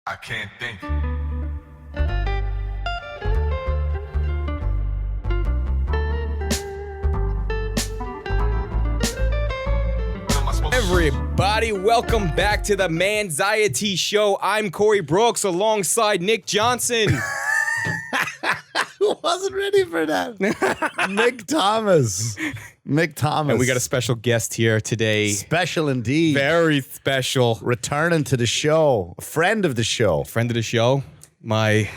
I can't think. Everybody, welcome back to the MANxiety Show. I'm Corey Brooks alongside Nick Johnson. I wasn't ready for that. Mick Thomas. Mick Thomas. And we got a special guest here today. Special indeed. Very special. Returning to the show. A friend of the show. Friend of the show, my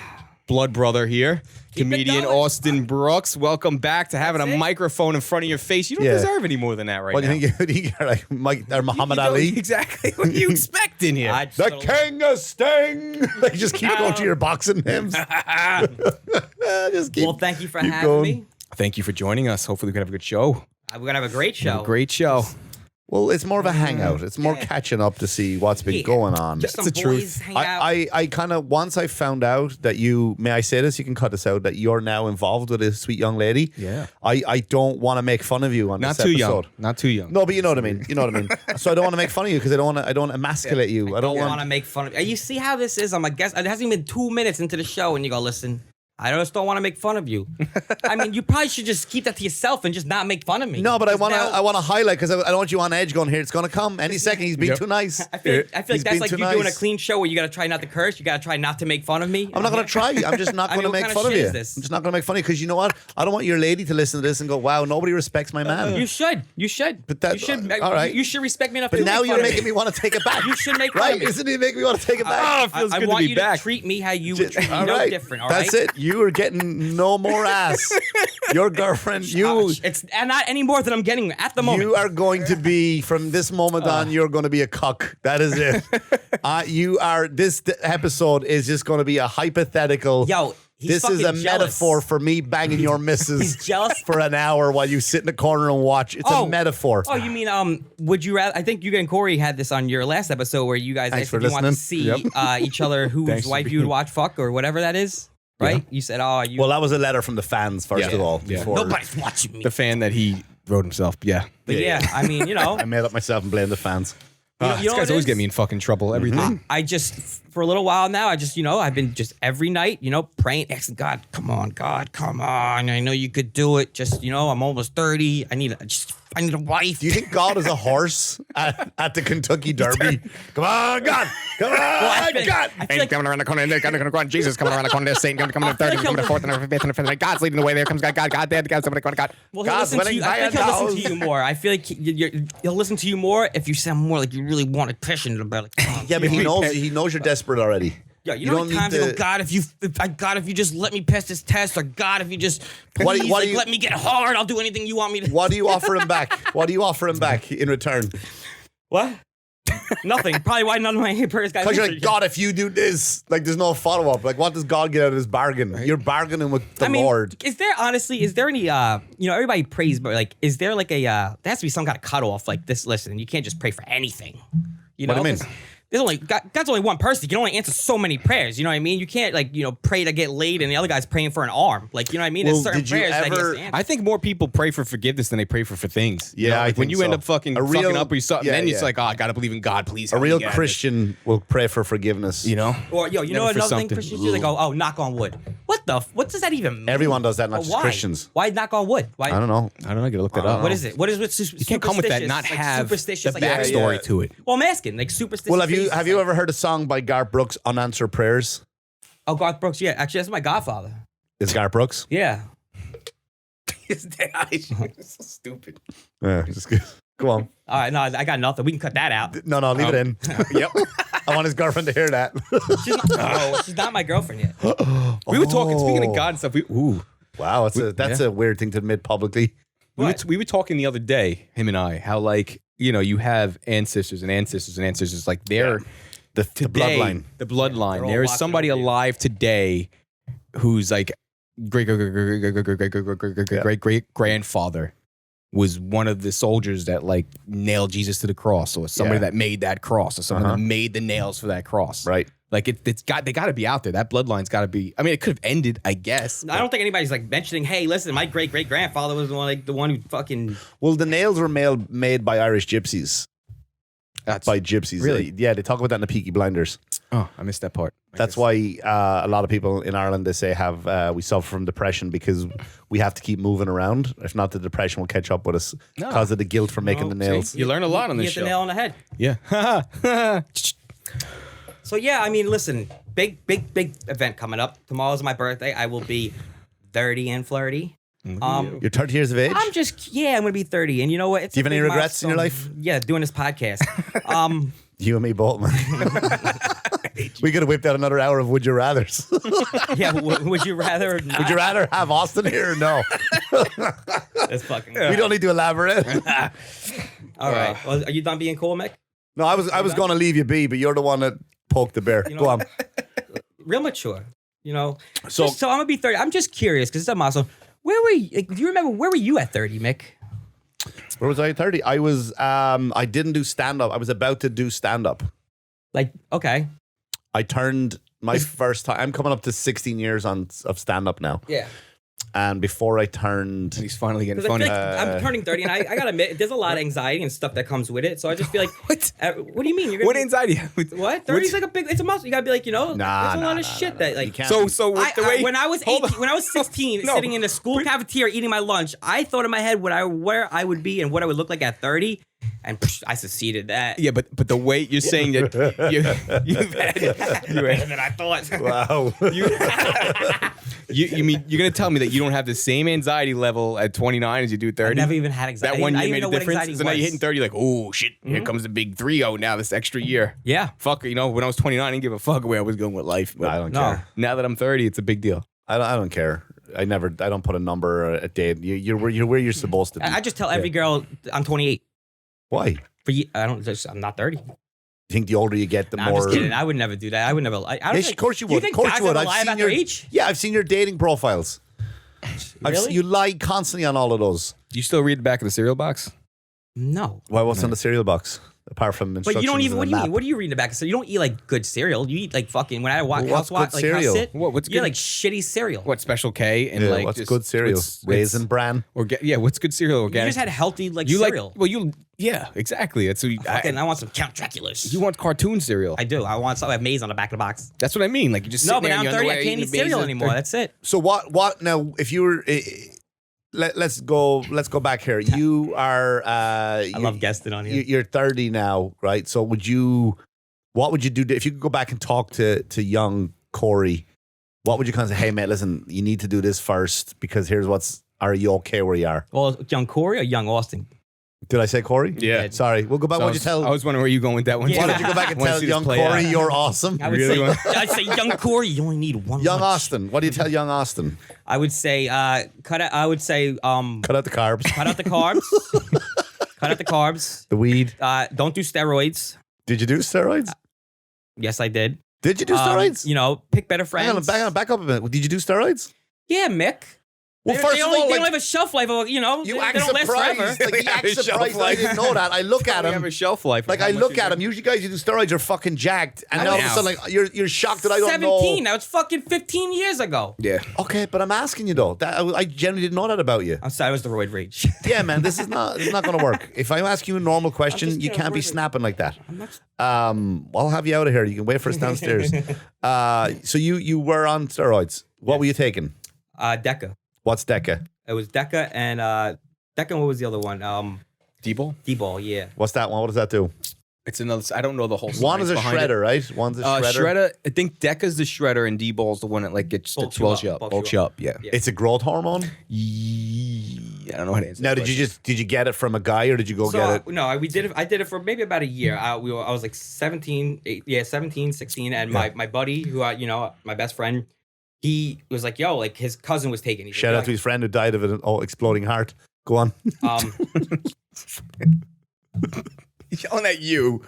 blood brother here, comedian Austin Brooks. Welcome back to having a microphone in front of your face. You don't deserve any more than that right now. What do you get? Like Mike or Muhammad Ali? Exactly. What do you expect in here? The King of Sting. Like, just keep going to your boxing names. Just keep. Well, thank you for having me. Thank you for joining us. Hopefully we can have a good show. We're going to have a great show. Great show. Well, it's more of a hangout. It's more catching up to see what's been going on. Just some the boys truth. hang out. I kind of, once I found out that you, may I say this, you can cut this out, that you're now involved with a sweet young lady. Yeah. I don't want to make fun of you on Not this too episode. young. Not too young. No, but you know what I mean. You know what I mean. So I don't want to make fun of you because I don't want to emasculate you. I don't want want to make fun of you. You see how this is? I'm a guest. It hasn't even been 2 minutes into the show, and you go, listen, I just don't want to make fun of you. I mean, you probably should just keep that to yourself and just not make fun of me. No, but I want Now- to highlight because I don't want you on edge going here. It's going to come any second. He's being too nice. I feel like He's that's been like too you doing a nice. clean show where you got to try not to curse. You got to try not to make fun of me. I'm not going to try. I'm just not I going to mean, what make kind fun of of shit you. is this? I'm just not going to make fun of you because you know what? I don't want your lady to listen to this and go, wow, nobody respects my man. You should. You should. But that- you should. all right. You should respect me enough But to now make you're fun of making me want to take it back. You should make fun Right? of me. Isn't he making me want to take it back? Oh, it feels I good to want be you back. to treat me how you would treat me. All No right. different, all right? That's it. You are getting no more ass. Your girlfriend, It's not any more than I'm getting at the moment. you are going to be, from this moment on, you're going to be a cuck. That is it. This episode is just going to be a hypothetical. Yo, he's this is a fucking jealous. metaphor for me banging your missus He's jealous? for an hour while you sit in the corner and watch. It's a metaphor. Oh, you mean would you rather? I think you and Corey had this on your last episode where you guys Thanks asked for if you want to listening. see each other whose Thanks for wife being- you would watch fuck or whatever that is, right? You said, oh, you. Well, that was a letter from the fans, first of all. Yeah. Before nobody's watching me. The fan that he wrote himself. Yeah. But yeah, I mean, you know, I made up myself and blamed the fans. you know This what guy's it always is? get me in fucking trouble. Everything. I just, for a little while now, I've been just every night, praying, asking God, come on, I know you could do it. Just, I'm almost 30. I need a wife. Do you think God is a horse at the Kentucky Derby? Come on, God! Come on, God! I feel like coming around the corner, they're coming around Jesus coming around the corner, there's Satan coming to the third, like coming to the fourth, and the fifth, and the fifth. God's leading the way. There comes God, somebody going to God. Well, God's he'll listen to winning you. by I a think he'll listen nose. to you more. I feel like he'll listen to you more if you sound more like you really want to passionate about it. Come on, Yeah, but he knows you're desperate already. Yeah, you know how many times I go, God, if you just let me pass this test, or God, if you just What do please, you- let me get hard, I'll do anything you want me to. What do you offer him back? What do you offer him back in return? What? Nothing. Probably why none of my prayers got Because you're like, answered. God, if you do this, like, there's no follow up. Like, what does God get out of this bargain? You're bargaining with the I mean, Lord. is there any everybody prays, but like, is there like there has to be some kind of cutoff like this? Listen, you can't just pray for anything. You know, What do you mean? 'Cause God's only one person. You can only answer so many prayers. You know what I mean? You can't pray to get laid and the other guy's praying for an arm. Like, you know what I mean? Well, There's certain did you prayers that he has ever- to answer. I think more people pray for forgiveness than they pray for things. Yeah, I when think you end so. up fucking A real- fucking up or something, yeah, then it's yeah. like, oh, I gotta believe in God, please. A help me real get out of this. Christian will pray for forgiveness. You know? Or you know Never for another thing something. Christians do? They go, oh, knock on wood. What does that even mean? Everyone does that, not But just why? Christians. Why knock on wood? Why? I don't know. I don't know. I gotta look that up. What is it? What is it? You can't come with that, not have the superstitious. Like, backstory yeah. to it. Well, I'm asking, like superstitious. Well, have you things, ever heard a song by Garth Brooks, Unanswered Prayers? Oh, Garth Brooks. Yeah, actually, that's my godfather. It's Garth Brooks? Yeah. His dead eyes. So stupid. Yeah, just go on. All right, no, I got nothing. We can cut that out. No, leave it in. Yep. I want his girlfriend to hear that. She's not my girlfriend yet. We were talking. Speaking Oh. of God and stuff. Wow, that's a weird thing to admit publicly. We were talking the other day, him and I, how like you have ancestors and ancestors and ancestors, like they're The today, bloodline. The bloodline. They're all There is watching somebody over you. alive today who's like great grandfather was one of the soldiers that like nailed Jesus to the cross, or somebody Yeah. that made that cross, or someone that made the nails for that cross. Right. Like they got to be out there. That bloodline's got to be. I mean, it could have ended, I guess. I don't think anybody's like mentioning, hey, listen, my great grandfather was the one who fucking. Well, the nails were made by Irish gypsies. by gypsies. Really? Yeah, they talk about that in the Peaky Blinders. Oh, I missed that part. That's why a lot of people in Ireland, they say, we suffer from depression because we have to keep moving around. If not, the depression will catch up with us because of the guilt for making the nails. You learn a lot on this show. You hit the nail on the head. Yeah. So yeah, I mean, listen, big event coming up. Tomorrow's my birthday. I will be 30 and flirty. You're 30 years of age? I'm gonna be 30. And you know what? It's Do you have a any big regrets in your milestone. life? Yeah, doing this podcast. You and me both, man. We could have whipped out another hour of Would You Rathers. Yeah, would you rather not? Would you rather have Austin here or no? That's fucking We don't need to elaborate. All right. Well, are you done being cool, Mick? No, I was going to leave you be, but you're the one that poked the bear. Go on. Real mature, you know. So I'm gonna be 30. I'm just curious because it's a milestone. Where were you? Like, do you remember where were you at 30, Mick? Where was I at 30? I was I didn't do stand-up. I was about to do stand-up. Like, okay. I turned my first time. I'm coming up to 16 years of stand-up now. Yeah. And before I turned, He's finally getting 'Cause I funny. feel like I'm turning 30, and I gotta admit, there's a lot of anxiety and stuff that comes with it. So I just feel like, what do you mean? You're gonna What be- anxiety? What? 30 is like it's a muscle. You gotta be like, there's a lot nah, of shit that like. you can't. So with the way When I was 18, when I was 16, No. sitting in the school cafeteria eating my lunch, I thought in my head where I would be and what I would look like at 30, and I succeeded that. Yeah, but the way you're saying that you've had, And then I thought, Wow. you mean you're gonna tell me that you don't have the same anxiety level at 29 as you do at 30? I never even had anxiety. That one I year didn't made know a what difference. anxiety So now you're was. hitting 30, like, oh shit, here comes the big 3-0 now. This extra year. Yeah. Fuck, when I was 29, I didn't give a fuck where I was going with life. But I don't No. care. now that I'm 30, it's a big deal. I don't care. I don't put a number or a date. You're where you're supposed to be. I just tell every girl I'm 28. Why? I'm not 30. You think the older you get, the No, I'm more. just kidding. I would never do that. I would never. I don't Yes, think, of course you do would. think Of course guys you would. ever I've lie seen about your their age? Yeah, I've seen your dating profiles. Really? You lie constantly on all of those. Do you still read the back of the cereal box? No. Why? What's on the cereal box apart from But instructions? you don't even. and What a do you map? mean? What do you read in the back? So you don't eat like good cereal. You eat like fucking. When I watch Well, what's housewives, good like cereal? house sit, What's you get good? like shitty cereal. What, Special K and Yeah, like what's just- good cereal? Raisin bran. What's good cereal? You Organic. just had healthy like you cereal. yeah, exactly. That's what I want some Count Draculas. you want cartoon cereal. I do. I want something with maize on the back of the box. That's what I mean. Like you just No, sitting but there now and I'm you're 30. I underwear can't eating eat the cereal baize anymore. That's it. So what now? If you were, let's go back here. You are. I love guesting on here. You're 30 now, right? So what would you do if you could go back and talk to young Corey? What would you kind of say? Hey, mate, listen, you need to do this first because here's what's. Are you okay where you are? Well, young Corey or young Austin? Did I say Corey? Yeah. Sorry. We'll go back. So What'd you tell? I was wondering where you going with that one. Yeah. Why don't you go back and Wanna tell see this young play Corey out. you're awesome? I would Really? I'd say young Corey. You only need one. Young lunch. Austin. What do you tell young Austin? I would say cut out. I would say Cut out the carbs. cut out the carbs. Cut out the carbs. The weed. Don't do steroids. Did you do steroids? Yes, I did. Did you do steroids? You know, pick better Hang on, friends. back up a minute. Did you do steroids? Yeah, Mick. Well, They- first they of only, all, they like, don't have a shelf life. You know, you they act don't last forever. surprised. Like, They you have act a shelf surprised. I life. didn't know that. I look at We have him. a shelf life. Like How I much look is at it? him. Usually, guys who do steroids are fucking jacked, and now all of a know. sudden, like you're shocked that I don't 17. know. Now it's fucking 15 years ago. Yeah. Okay, but I'm asking you though. That I genuinely didn't know that about you. I'm sorry, it was the roid rage. Yeah, man, this is not going to work. If I ask you a normal question, just you gonna can't be work it. snapping like that. I'm not. I'll have you out of here. You can wait for us downstairs. So you were on steroids. What were you taking? Deca. What's Deca? It was Deca and Deca. And what was the other one? D-ball? D-ball. Yeah. What's that one? What does that do? It's another. I don't know the whole. One is a science behind it. shredder, right? One's a shredder. Shredder. I think Deca's the shredder and D-ball's the one that like gets Bulks you swells up, you up, bulks bulks you you up. up. Yeah. Yeah. It's a growth hormone. I don't know how to answer. Now, that did you get it from a guy or did you go So, get it? no, we did it. I did it for maybe about a year. I was like 17, 17, 16, and my buddy, who my best friend, he was like, yo, like his cousin was taking. Shout out to his friend who died of an exploding heart. Go on. He's yelling at you.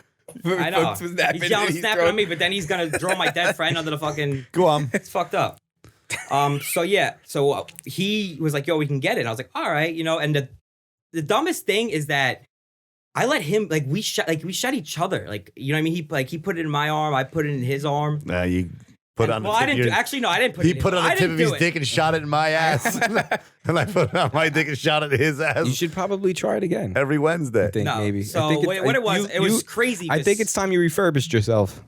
I know. What's happening? He's yelling, He's snapping throwing- at me, but then he's gonna draw my dead friend under the fucking. Go on. It's fucked up. So yeah, so he was like, "Yo, we can get it." And I was like, "All right," And the dumbest thing is that I let him we shot each other. Like, you know what I mean? He put it in my arm, I put it in his arm. You Put on Well, the I tip didn't. of your- Actually, no, I didn't put He it. put in. on I the tip didn't of do his it. dick and shot it in my ass. And I put it on my dick and shot it in his ass. You should probably try it again. every Wednesday. I think No. maybe. So I think what it was crazy. I think it's time you refurbished yourself.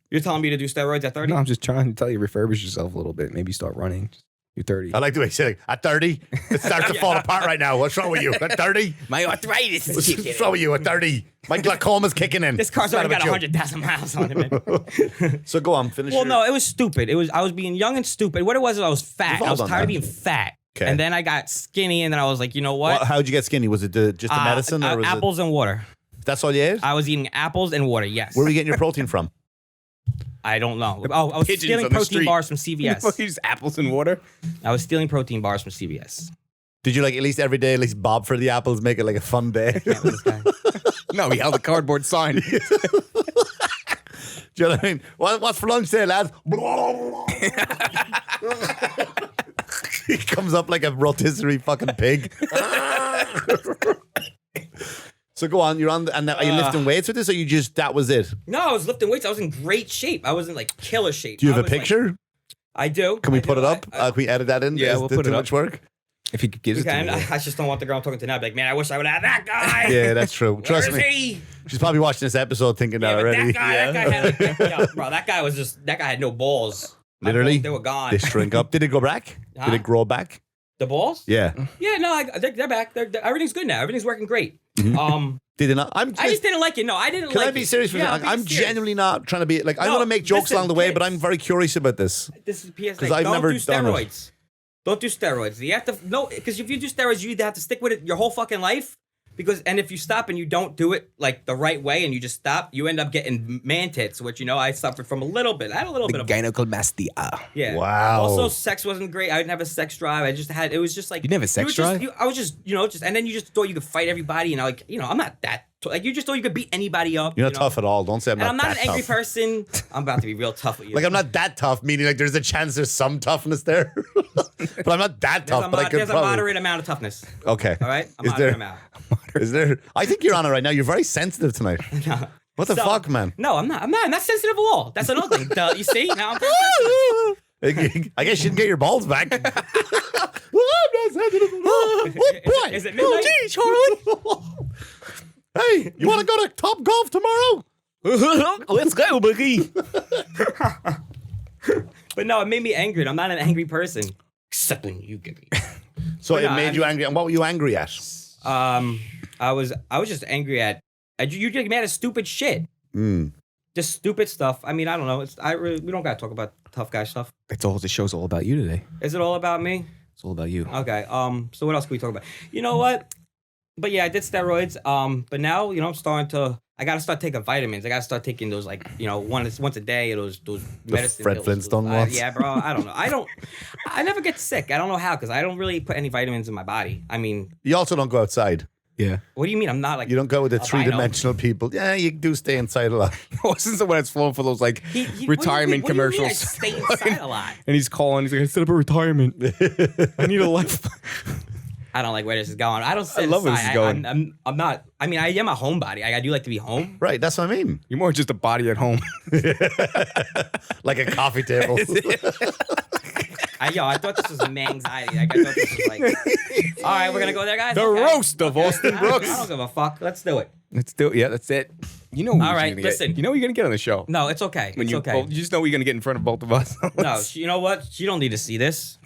You're telling me to do steroids at 30? No, I'm just trying to tell you refurbish yourself a little bit. Maybe start running. You're 30. I like the way he said it. At 30, it starts to fall apart right now. What's wrong with you? At 30? My arthritis is kicking What's wrong with you? At 30? My glaucoma's kicking in. This car's It's not already got about you. 100,000 miles on it, man. So go on, finish Well, your- no, it was stupid. I was being young and stupid. What it was I was fat. We've all I was done tired of that. being fat. Okay. And then I got skinny, and then I was like, you know what? How'd you get skinny? Was it just the medicine? Or was apples and water. That's all you ate? I was eating apples and water, yes. Where were you getting your protein from? I don't know. Oh, I was Pigeons stealing on the protein street. bars from CVS. Use apples and water. I was stealing protein bars from CVS. Did you like at least every day, at least bob for the apples, make it like a fun day? Yeah, this guy. No, he held a cardboard sign. Do you know what I mean? What's for lunch today, lads? He comes up like a rotisserie fucking pig. So go on, you're on, and are you lifting weights with this, or you just, that was it? No, I was lifting weights. I was in great shape. I was in like killer shape. Do you have I a was, like- picture? I do. Can we I put do. it up? Can we edit that in? Yeah, Is we'll it put it too up. much work? If he could give it to me. I just don't want the girl I'm talking to now. Be like, man, I wish I would have that guy. Yeah, that's true. Where Trust is me. he? She's probably watching this episode thinking Yeah, that but already. that guy had like, yo, bro, that guy had no balls. My Literally? balls, they were gone. They shrink up. Did it go back? Huh? Did it grow back? The balls? Yeah. Yeah, no, they're back. Everything's good now. Everything's working great. Did it not? I just didn't like it. No, I didn't Can like it. I be serious for a Yeah, second? I'll I'm be serious. genuinely not trying to be like, I No, want to make jokes listen, along the way, kids. but I'm very curious about this. This is PSA. 'Cause I've Don't never do done it. steroids. Don't do steroids. You have to because if you do steroids, you either have to stick with it your whole fucking life. And if you stop and you don't do it like the right way and you just stop, you end up getting man tits, which I suffered from a little bit. I had a little bit of gynecomastia. yeah. Wow. Also, sex wasn't great. I didn't have a sex drive. It was just like You didn't have a sex drive? I was just and then you just thought you could fight everybody and I'm not that like you just thought you could beat anybody up. You're not tough at all. Don't say I'm And I'm not not that an angry tough. person. I'm about to be real tough with you. Like I'm not that tough, meaning like there's a chance there's some toughness there. But I'm not that tough, but I could there's probably. a moderate amount of toughness. Okay. All right? A Is moderate there? amount. Is there? I think you're on it right now. You're very sensitive tonight. What the So- fuck, man? No, I'm not. I'm not sensitive at all. That's another thing. You see? Now I'm very sensitive. I guess you didn't get your balls back. I'm not sensitive at all. Oh boy! Is it midnight? Oh, gee, Charlie. Hey, you want to go to Top Golf tomorrow? Let's go, Boogie. But no, it made me angry. And I'm not an angry person. Except when you get me. So But it no, made you angry. And what were you angry at? I was just angry at you get mad at stupid shit. Mm. Just stupid stuff. I mean, I don't know. We don't gotta talk about tough guy stuff. That's all. The show's all about you today. Is it all about me? It's all about you. Okay. So what else can we talk about? You know what? But yeah, I did steroids. But now, I'm starting to. I gotta start taking vitamins. I gotta start taking those once a day. Those medicine Fred pills. Flintstone ones? Yeah, bro. I don't know. I never get sick. I don't know how because I don't really put any vitamins in my body. I mean, You also don't go outside. Yeah. what do you mean? I'm not like You don't go with the albino. 3-dimensional people. Yeah, you do stay inside a lot. Wasn't the one that's falling for those retirement what do you mean I commercials? stay inside a lot. And he's calling. He's like, I set up a retirement. I need a life. I don't like where this is going. I don't sit I love where this inside. is going. I'm not. I mean, I am a homebody. I do like to be home. Right, that's what I mean. You're more just a body at home. Like a coffee table. I thought this was a MANxiety. I thought this was like. All right, we're gonna go there, guys. The Okay. roast of Austin I Brooks. don't give a fuck. Let's do it. Let's do it. Yeah, that's it. You know. Who All you're right, gonna listen. Get. You know who you're gonna get on the show. No, it's okay. When It's you, okay. you just know you're gonna get in front of both of us. No, you know what? You don't need to see this.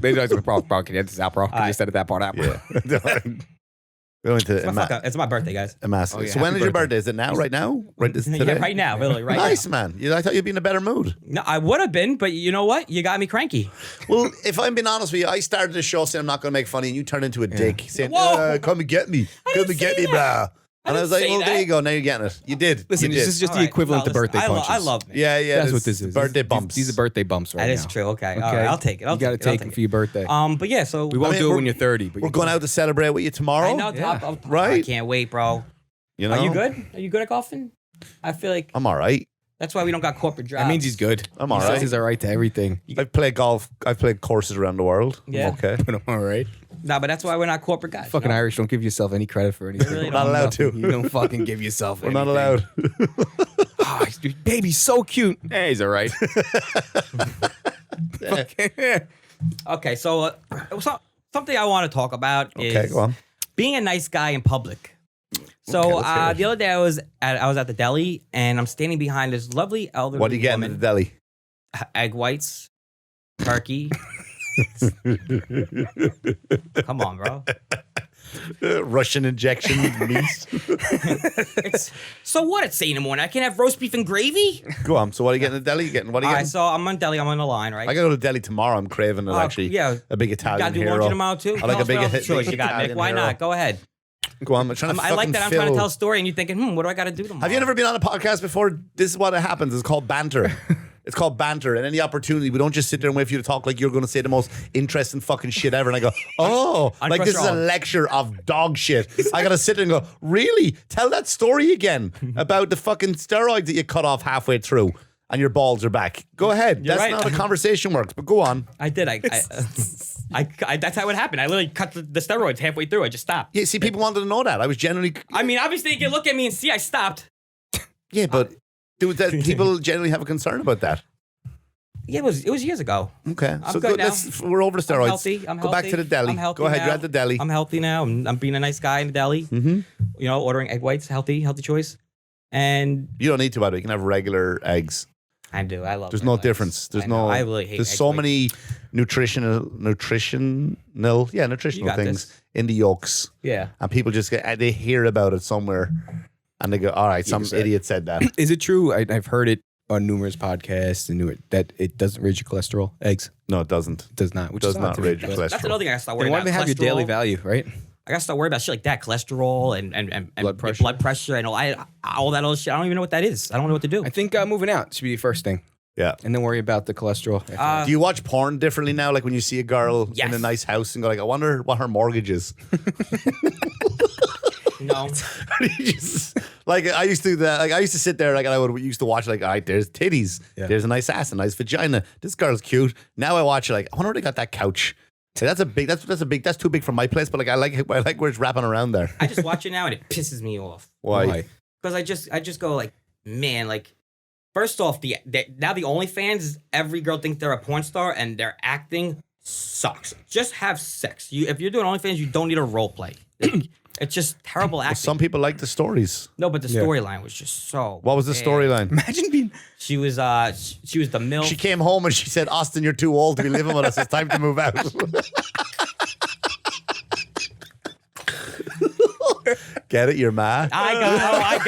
Maybe I was bro, can you edit this out, bro? Can you just edit that part out, bro? Yeah. Going to It's my birthday, guys. Amass. Oh, yeah, So when happy is your birthday. birthday? Is it now? Right now? Right this today? Yeah, right now, really, right Nice, now. man. I thought you'd be in a better mood. No, I would have been, but you know what? You got me cranky. Well, if I'm being honest with you, I started the show saying I'm not going to make funny, and you turned into a dick saying, Whoa. come and get me. Come didn't and get say me, that. blah. And I was like, say well, there that. you go. Now you're getting it. You did. Listen, you this did. is just All the right, equivalent no, to birthday listen, punches. I love me. Yeah, yeah. That's what this is. Birthday These- bumps. These are birthday bumps right That now. is true. Okay. All right, I'll take it. You got to take it for your birthday. But yeah, so We won't I mean, do it we're- when you're 30. But We're going out to celebrate with you tomorrow. I know. Yeah. Right? I can't wait, bro. You know? Are you good? Are you good at golfing? I feel like I'm all right. that's why we don't got corporate jobs. That means he's good. I'm all He right. says he's all right to everything. I've played golf. I've played courses around the world. Yeah. I'm okay. But I'm all right. No, but that's why we're not corporate guys. Fucking you know? Irish, don't give yourself any credit for anything. really We're not allowed to. You don't fucking give yourself We're not anything. allowed. Oh, baby's so cute. Hey, he's all right. Okay, so something I want to talk about is go on. being a nice guy in public. So let's hear it. the other day I was at the deli and I'm standing behind this lovely elderly What do you get in woman. the deli? Egg whites, turkey. Come on, bro. Russian injection meat. So what? It's 8 in the morning. I can have roast beef and gravy. Go on. So what are you getting in the deli? What are you All right, getting? so I'm on deli. I'm on the line, right? I gotta go to deli tomorrow. I'm craving it actually. Yeah, A big Italian gotta do hero. laundry tomorrow too. I like a big choice you got, Mick. Italian Why hero. not? Go ahead. Go on. I'm trying to I like that. I'm trying to fill- tell a story, and you're thinking, what do I got to do tomorrow? Have you never been on a podcast before? This is what happens. It's called banter. It's called banter. And any opportunity, we don't just sit there and wait for you to talk like you're going to say the most interesting fucking shit ever. And I go, oh, like this is a lecture of dog shit. I got to sit there and go, really? Tell that story again about the fucking steroids that you cut off halfway through and your balls are back. Go ahead. You're That's right. not how conversation works, but go on. I did. I that's how it happened. I literally cut the steroids halfway through. I just stopped. Yeah, see, people wanted to know that. I was generally... I mean, obviously, you can look at me and see I stopped. Yeah, but people generally have a concern about that. Yeah, it was years ago. Okay, I'm so good now. we're over the steroids. I'm healthy. I'm Go back to the deli. I'm healthy Go ahead. now. You're at the deli. I'm healthy now. I'm being a nice guy in the deli. Mm-hmm. You know, ordering egg whites, healthy choice. And You don't need to, by the way. You can have regular eggs. I do. I love. There's egg no whites. difference. There's I know. no. I really hate. There's egg so whites. many nutritional You got things this. in the yolks, Yeah. and people just they hear about it somewhere, and they go, "All right, some idiot said that." Is it true? I've heard it on numerous podcasts and that it doesn't raise your cholesterol. Eggs No, it doesn't. it does not. Which Does is not odd to me, raise your but- cholesterol. That's another thing I gotta start Then worrying why about. do they have your daily Cholesterol. value, right? I gotta start worrying about shit like that, cholesterol and Blood pressure. and all that other shit. I don't even know what that is. I don't know what to do. I think moving out should be the first thing, Yeah. and then worry about the cholesterol. Do you watch porn differently now? Like when you see a girl in Yes. a nice house and go like, "I wonder what her mortgage is." No. You just- like I used to sit there like and used to watch like, all right, there's titties, Yeah. there's a nice ass, a nice vagina. This girl's cute. Now I watch it like, I wonder where they got that couch. So that's too big for my place, but like I like where it's wrapping around there. I just watch it now and it pisses me off Why? because I just go like, man, like first off, now the OnlyFans is every girl thinks they're a porn star and their acting sucks. Just have sex. If you're doing OnlyFans, you don't need a role play. It's just terrible acting. Well, some people like the stories. No, but the storyline was just so. What was the bad. storyline? Imagine being. She was the MILF. She came home and she said, "Austin, you're too old to be living with us. It's time to move out." Get it? You're mad. I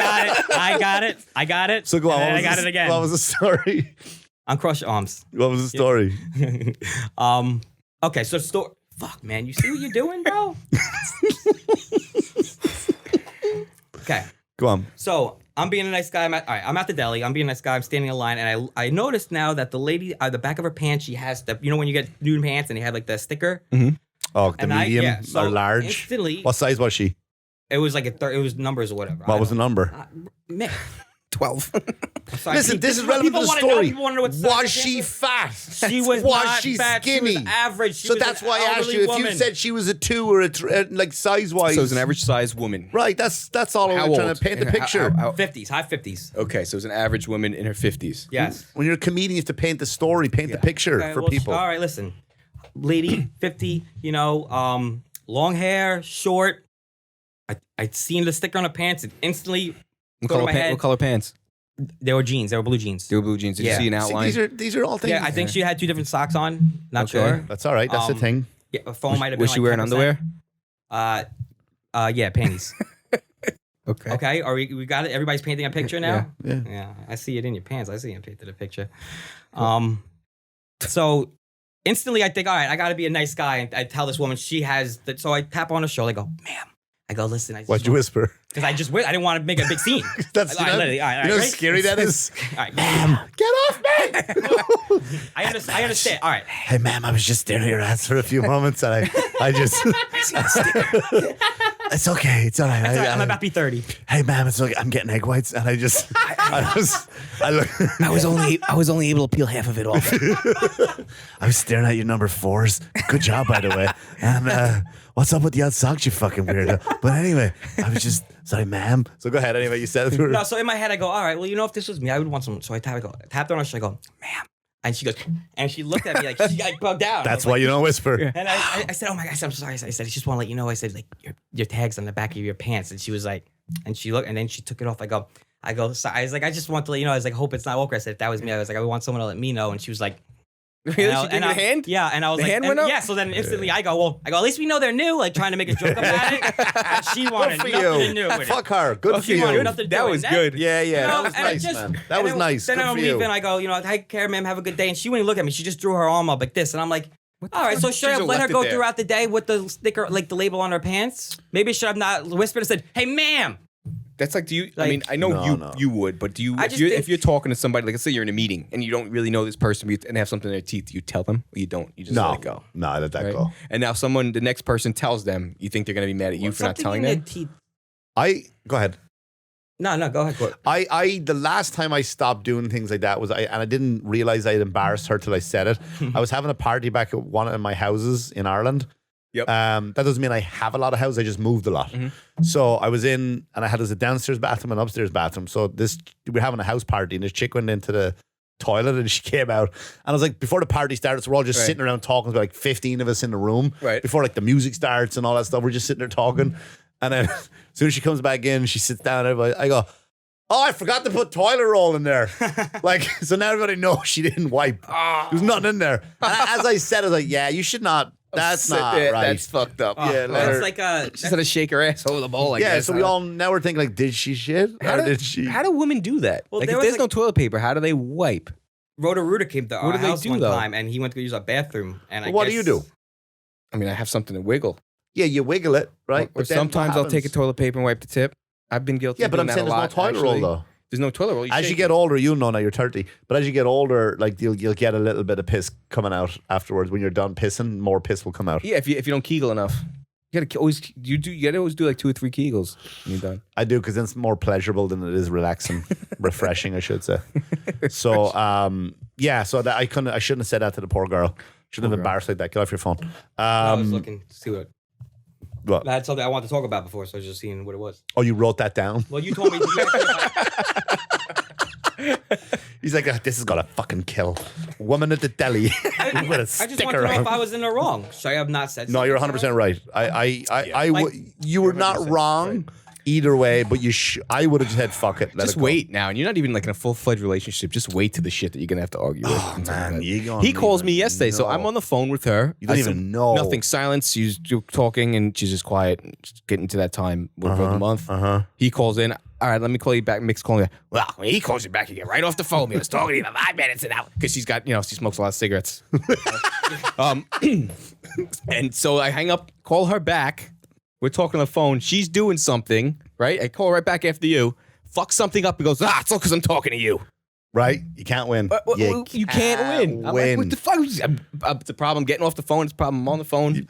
got it. So go on. And What then I got was it again. What was the story? I'm crushed arms. What was the story? Okay, so fuck, man, you see what you're doing, bro? Okay, Go on. so I'm being a nice guy. I'm at the deli. I'm being a nice guy. I'm standing in line, and I noticed now that the lady, the back of her pants, she has the, you know, when you get nude pants and they have like the sticker. Oh, the And medium so or large. Instantly, What size was she? it was like it was numbers or whatever. What was the number? Mick. 12. Sorry, Listen, this is people relevant to the wanna know- story. people wanna know what size Was her she pants fat? She was Was not she fat. skinny? She was average. She So was that's an why I asked elderly you if you woman. said she was a 2 or like size wise. So it's an average sized woman. Right. That's all How I'm trying old? to paint the How- picture. how- 50s, high 50s. Okay, so it's an average woman in her 50s. Yes. When you're a comedian, you have to paint the story, paint the picture Okay, for well, people. All right, listen. Lady, 50, you know, long hair, short. I'd seen the sticker on her pants and instantly What go to color, my head. what color pants? They were jeans. They were blue jeans. They were blue jeans. Did Yeah. you see an See, outline? these are all things. Yeah, I think she had 2 different socks on. Not Okay. sure. That's all right. That's the thing. Yeah, a phone might have been Was she like wearing 10%. underwear? Yeah, panties. Okay. Okay, are we got it? Everybody's painting a picture now? Yeah. Yeah, I see it in your pants. I see him painted a picture. So instantly I think, all right, I got to be a nice guy. And I tell this woman she has that. So I tap on her shoulder. I go, ma'am. I go, listen. Why'd you whisper? Because I didn't want to make a big scene. That's All right, literally, all right, you know how ready? scary that is. All right, Ma'am, get off me! I understand. All right. Hey, ma'am, I was just staring at your ass for a few moments, and I just It's okay. It's all right. I'm about to be 30. Hey, ma'am, it's okay. I'm getting egg whites, and I just, I was only able to peel half of it off. I was staring at your number 4s. Good job, by the way. And what's up with the hot socks, you fucking weirdo? But anyway, I was just sorry, ma'am. So go ahead. Anyway, you said it to her. No, so in my head I go, all right, well, you know, if this was me, I would want some. So I tapped on her shoulder. I go, ma'am. And she goes, and she looked at me like she got bugged out. That's why you don't whisper. And I said, oh my gosh, I'm sorry. I said, I just want to let you know. I said, like, your tag's on the back of your pants. And she was like, and she looked, and then she took it off. I go, sorry. I was like, I just want to let you know. I was like, hope it's not awkward. I said, if that was me, I was like, I want someone to let me know. And she was like, Really? She gave you the hand? Yeah, and I was the like, hand went up? Yeah, so then instantly I go, at least we know they're new, like trying to make a joke about it. And she wanted nothing to do with it. Fuck her. Good for She wanted you. nothing to do That with was it. good. Yeah, You know, that was and nice, man. That was nice. Then Good I'm for you. leaving. I go, take care, ma'am. Have a good day. And she wouldn't look at me. She just threw her arm up like this. And I'm like, all right, so should I have let her go throughout the day with the sticker, like the label on her pants? Maybe should I have not whispered and said, hey, ma'am. That's like, do you? I mean, I know you would, but do you? If you're talking to somebody, like let's say you're in a meeting and you don't really know this person, and they have something in their teeth, you tell them, or you don't. You just let it go. No, I let that Right? go. And now the next person tells them, you think they're gonna be mad at you for not telling them? Teeth. Go ahead. No, go ahead. Go ahead. The last time I stopped doing things like that was and I didn't realize I had embarrassed her till I said it. I was having a party back at one of my houses in Ireland. Yep. That doesn't mean I have a lot of houses. I just moved a lot. So I was in, and I had a downstairs bathroom and upstairs bathroom. So we're having a house party, and this chick went into the toilet, and she came out. And I was like, before the party started, so we're all just sitting around talking. There's like 15 of us in the room. Right. Before like the music starts and all that stuff, we're just sitting there talking. And then as soon as she comes back in, she sits down. Everybody, I go, oh, I forgot to put toilet roll in there. So now everybody knows she didn't wipe. There's nothing in there. And as I said, I was like, yeah, you should not. That's not right. That's fucked up. Yeah, that's like she's gonna shake her ass over the bowl. I guess. So we all now we're thinking like, did she shit? How do women do that? Well, like if there's no toilet paper, how do they wipe? Roto-Rooter came to our house one time, and he went to use our bathroom. And what do you do? I mean, I have something to wiggle. Yeah, you wiggle it, right? Or sometimes I'll take a toilet paper and wipe the tip. I've been guilty. Yeah, but I'm saying there's no toilet roll though. There's no toilet roll. As you get older, you'll know now you're 30. But as you get older, like you'll get a little bit of piss coming out afterwards. When you're done pissing, more piss will come out. Yeah, if you don't Kegel enough, you gotta always do like 2 or 3 Kegels when you're done. I do because it's more pleasurable than it is relaxing, refreshing, I should say. So so that I shouldn't have said that to the poor girl. Shouldn't have embarrassed like that. Get off your phone. I was looking to see what. What? I had something I wanted to talk about before, so I was just seeing what it was. Oh, you wrote that down? Well, you told me. He's like, this is gonna fucking kill. Woman at the deli. I just want to know if I was in the wrong. Should I have not said something? No, you're 100% right. You were not wrong either way, but I would have just said fuck it. Just wait now. And you're not even like in a full-fledged relationship. Just wait to the shit that you're going to have to argue with. Oh, man. He calls me yesterday, so I'm on the phone with her. You don't even know. Nothing. Silence. She's talking, and she's just quiet. Just getting to that time of the month. He calls in. All right, let me call you back. Mick's calling me. Well, when he calls you back, you get right off the phone. He was talking to you for 5 minutes and out. Because she's got, she smokes a lot of cigarettes. And so I hang up, call her back. We're talking on the phone. She's doing something, right? I call her right back after you. Fuck something up and goes, it's all because I'm talking to you. Right? You can't win. You can't win. I'm like, what the fuck? It's a problem getting off the phone. It's a problem. I'm on the phone.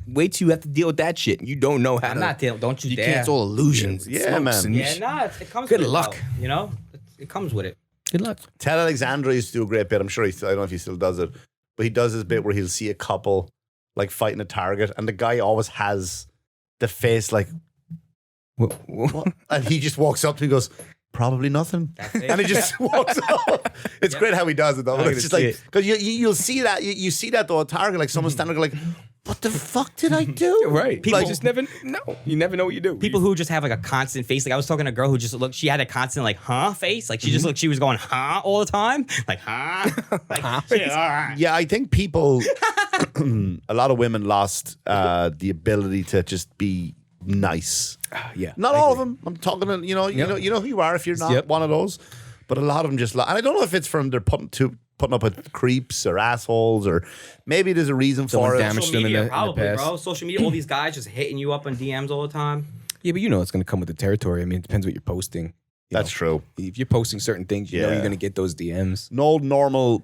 Wait till you have to deal with that shit. You don't know how I'm not dealing. Don't you You dare. can't. It's all illusions. Yeah, man. It comes Good with luck. It, though, it comes with it. Good luck. Ted Alexandra used to do a great bit. I'm sure I don't know if he still does it, but he does this bit where he'll see a couple like fighting a target, and the guy always has the face like, what? And he just walks up to him and goes, probably nothing. And he just walks up. It's great how he does it though. But it's just like, because you'll see that, you see that though, a target, like someone standing there like, what the fuck did I do? Right. People like, just never know. You never know what you do. People who just have like a constant face. Like I was talking to a girl who just looked, she had a constant like, face. Like she just looked, she was going, all the time. Like, Like, yeah, I think people, a lot of women lost the ability to just be nice. Yeah. Not all of them. I'm talking to, you know who you are if you're not one of those. But a lot of them just, and I don't know if it's from they're putting up with creeps or assholes, or maybe there's a reason for it. Social media, probably, bro. Social media, all these guys just hitting you up on DMs all the time. Yeah, but it's going to come with the territory. I mean, it depends what you're posting. That's true. If you're posting certain things, you know you're going to get those DMs. No normal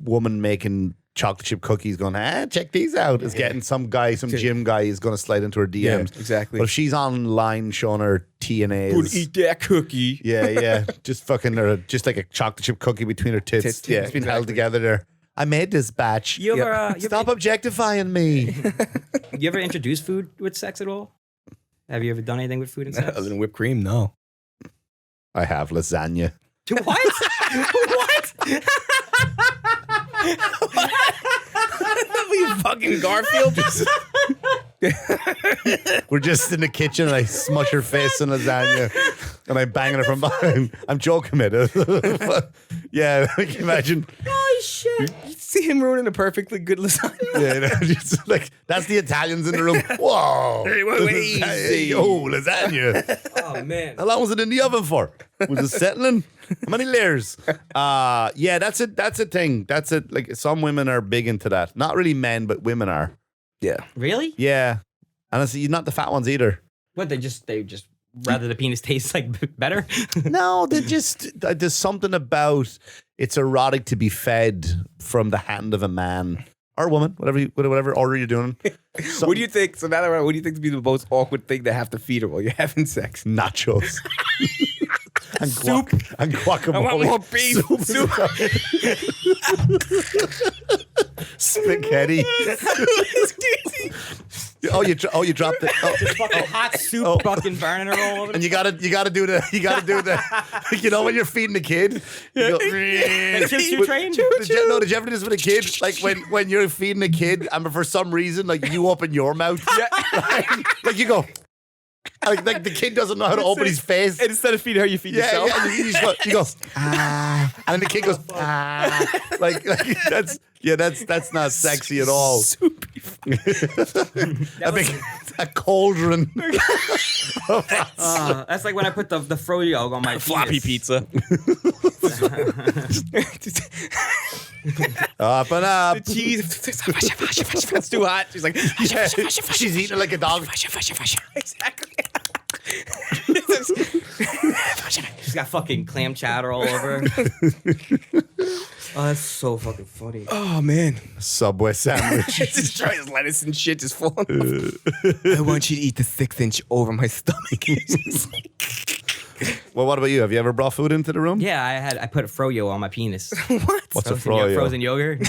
woman making chocolate chip cookies going, check these out. Is getting some guy, some gym guy is going to slide into her DMs. Yeah, exactly. But if she's online showing her TNAs. Would eat that cookie. Yeah. Just fucking, just like a chocolate chip cookie between her tits. Yeah, it's been held together there. I made this batch. You ever, Stop objectifying me. you ever introduce food with sex at all? Have you ever done anything with food and sex? Other than whipped cream, no. I have lasagna. What? What? You fucking Garfield. We're just in the kitchen and I smush her face in lasagna and I'm banging her from behind. I'm joking, man. Yeah, can you imagine? Oh shit! You see him ruining a perfectly good lasagna. Yeah, just like that's the Italians in the room. Whoa! Hey, wait, easy. Oh, lasagna! Oh man! How long was it in the oven for? Was it settling? How many layers? Yeah, that's it. That's a thing. That's it. Like some women are big into that. Not really men, but women are. Yeah. Really? Yeah, and I see not the fat ones either. What they just rather the penis tastes like better. No, they just there's something about it's erotic to be fed from the hand of a man or woman, whatever order you're doing. What do you think? So now that what do you think to be the most awkward thing to have to feed her while you're having sex? Nachos. And Soup. And guacamole. I want more beef. Soup. Spaghetti. You dropped it. Just fucking hot soup, fucking burning her all over. And you gotta do the you know when you're feeding a kid, you go, The choo-choo train? Did you ever do this with a kid? Like when you're feeding a kid and for some reason like you open your mouth, like you go. Like the kid doesn't know how to open his face. And instead of feeding her, you feed yourself. Yeah, you go, ah. And the kid goes, ah. Like that's not sexy at all. A cauldron. That's like when I put the froyo on my Floppy penis. pizza. Up and up. The cheese. It's too hot. She's like, Yeah, she's eating like a dog. Exactly. She's got fucking clam chowder all over her. Oh, that's so fucking funny. Oh man. Subway sandwich. Just try his lettuce and shit just falling off. I want you to eat the 6-inch over my stomach. Well, what about you? Have you ever brought food into the room? Yeah, I put a froyo on my penis. What? What's a froyo? Frozen yogurt.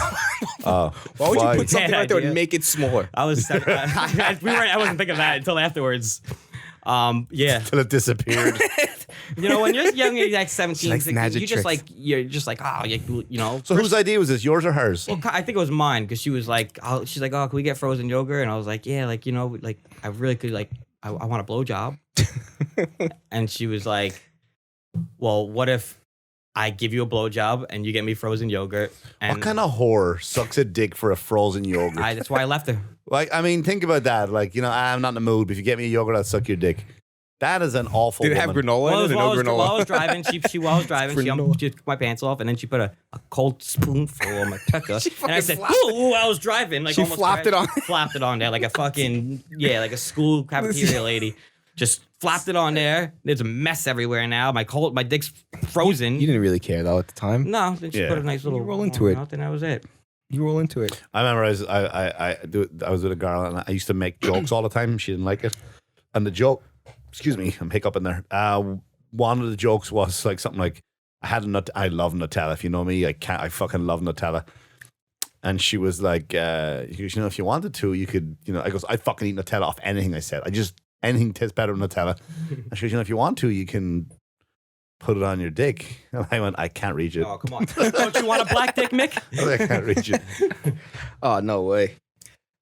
Why would you put something Bad right there and idea. make it smaller? I wasn't thinking of that until afterwards. Yeah. Till it disappeared. You know, when you're young, you're like 17, Like 16, magic you're just like, oh, you know. So whose idea was this? Yours or hers? Well, I think it was mine because she was like, oh, can we get frozen yogurt? And I was like, yeah, like, you know, like I really could, like, I want a blowjob. And she was like, well, what if I give you a blowjob and you get me frozen yogurt? And What kind of whore sucks a dick for a frozen yogurt? that's why I left her. Like, I mean, think about that. Like, you know, I'm not in the mood, but if you get me a yogurt, I'll suck your dick. That is an awful Did it have woman. granola in it or no granola? While I was driving, she took my pants off and then she put a cold spoonful on my tucker. And I said, ooh, I was driving. Like, She almost flopped it on. Flopped it on there like a fucking, like a school cafeteria lady. Just flopped it on there. There's a mess everywhere now. My dick's frozen. You didn't really care though at the time. No, then she put a nice little roll into it. out, and that was it. You roll into it. I remember I was with a girl and I used to make jokes all the time. She didn't like it. And the joke, excuse me, I'm hiccuping there. One of the jokes was like something like, I love Nutella. If you know me, I fucking love Nutella. And she was like, you know, if you wanted to, you could, you know, I goes, I fucking eat Nutella off anything I said. Anything tastes better than Nutella. And she goes, you know, if you want to, you can put it on your dick. And I went, I can't reach it. Oh, come on. Don't you want a black dick, Mick? I can't reach it. Oh no way.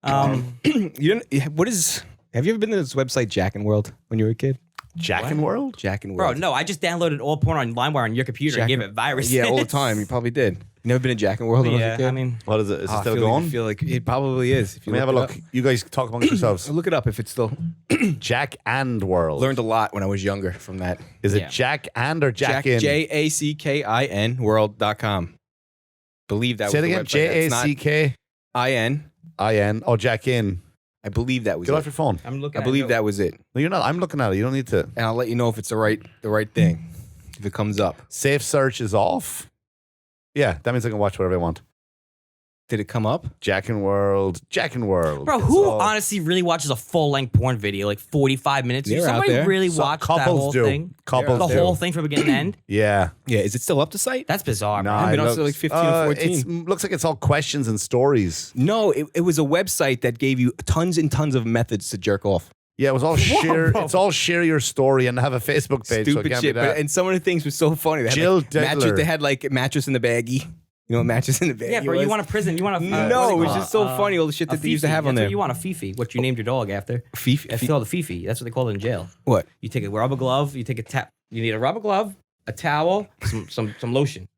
You didn't. What is? Have you ever been to this website Jack and World when you were a kid? Jack and World? Jack and Bro, World. no, I just downloaded all porn on LimeWire on your computer and gave it viruses. Yeah, all the time. You probably did. You never been to Jack and World when you were a Yeah, kid? I mean, What is it? Is it I still feel going? I feel like it probably is. If you Let me have a look look. it You guys talk amongst yourselves. up. Look it up if it's still. Jack and World. Learned a lot when I was younger from that. Is it Yeah. Jack and or Jack in? JACKIN world.com. Believe that Say it was again. the website. It's not JACKIN. IN. Oh, Jack in. I believe that was Get it. off your phone. I'm looking I at believe it. that was it. No, you're not. I'm looking at it. You don't need to. And I'll let you know if it's the right thing. If it comes up. Safe search is off. Yeah, that means I can watch whatever I want. Did it come up? Jack and World. Bro, who honestly really watches a full-length porn video, like 45 minutes? They're out Somebody there. really watch that whole thing? Couples The do. whole thing from beginning to end? Yeah. Yeah. Is it still up the site? That's bizarre, Nah, bro. I've been it on looks- to like 15 or 14. It looks like it's all questions and stories. No, it was a website that gave you tons and tons of methods to jerk off. Yeah, it was all share. bro. It's all share your story and have a Facebook page. so it Stupid can't shit. be that. And some of the things were so funny. They had Jill like mattress, Diddler. they had like mattress in the baggie. You know what mattress in the baggie Yeah, bro, was? you want a prison. You want a... No, it was what's just so funny, all the shit a that they used to Fifi. have on That's there. what you want, a Fifi, what you named your dog after. Fifi? It's called a Fifi. That's what they call it in jail. What? You take a rubber glove, you take a you need a rubber glove, a towel, some lotion.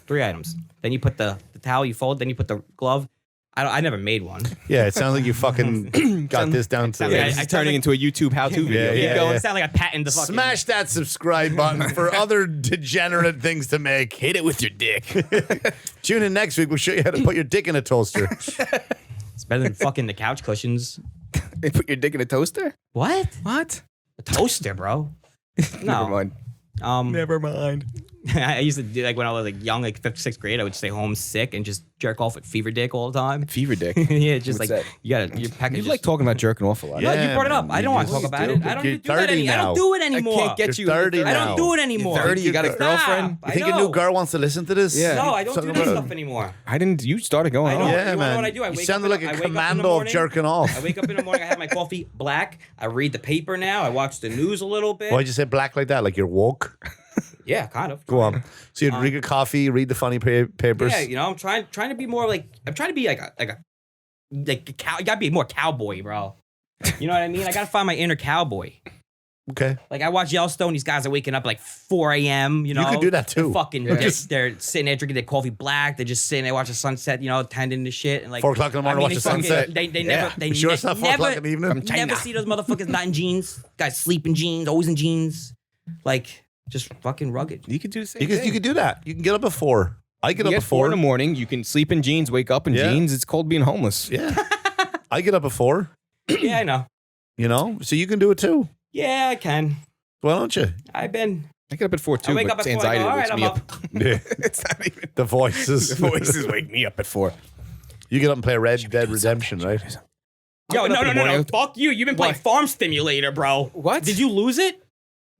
3 items. Then you put the towel, you fold, then you put the glove. I never made one. Yeah, it sounds like you fucking got this down to. Yeah, Yeah, I it's turned turning it- into a YouTube how-to video. yeah, Keep going. It sounded like I patented the fucking... Smash that subscribe button for other degenerate things to make. Hit it with your dick. Tune in next week. We'll show you how to put your dick in a toaster. It's better than fucking the couch cushions. They put your dick in a toaster? What? What? A toaster, bro. Never No. mind. Never mind. I used to do like when I was like young, like 5th, 6th grade, I would stay home sick and just jerk off with fever dick all the time. Fever dick. Yeah, just What's like that? you gotta your package. You like talking about jerking off a lot. No, Yeah, you brought it up. man, I don't you want to just talk about do. it. I don't You're do that 30 I now. don't do it I anymore. can't get you. You're 30 I now. don't do it anymore. You're 30, you got a Stop. girlfriend? You think a new girl wants to listen to this? Yeah. No, I don't do Talking that about- stuff anymore. I didn't. You started going I on. don't. Yeah, You wanna know man. what I do? I You wake sounded up like in the- a I wake up in the commando of morning. jerking off. I wake up in the morning. I have my coffee black. I read the paper now. I watch the news a little bit. Why'd you say black like that? Like you're woke? Yeah, kind of. Go on. So you'd drink your coffee, read the funny papers. Yeah, you know, I'm trying to be more like I'm trying to be like a cow. You gotta be more cowboy, bro. You know what I mean? I gotta find my inner cowboy. Okay. Like I watch Yellowstone. These guys are waking up like 4 a.m. You know, could do that too. They're fucking, Yeah. they're sitting there drinking their coffee black. They're just sitting there watching sunset. You know, tending to shit and like 4 o'clock in the morning, watch they the fucking- sunset. They Yeah. never. They You sure it's not 4 o'clock in the evening? From China. never see those motherfuckers not in jeans. Guys sleep in jeans, always in jeans. Like just fucking rugged. You could do the same You could do that. You can get up at 4. I get You up get at 4 4. in the morning. You can sleep in jeans, wake up in Yeah. jeans. It's called being homeless. Yeah. I get up at 4, Yeah, I know. you know? So you can do it too. Yeah, I can. Why don't you? I've been. I get up at 4 too, I wake but up it's at 4. I anxiety go, that all wakes right, me I'm up. Yeah. It's not even. The voices. The voices wake me up at 4. You get up and play Red Dead Redemption, right? Yo, I'll get up in the no. morning. Fuck you. You've been playing What? Farm Simulator, bro. What? Did you lose it?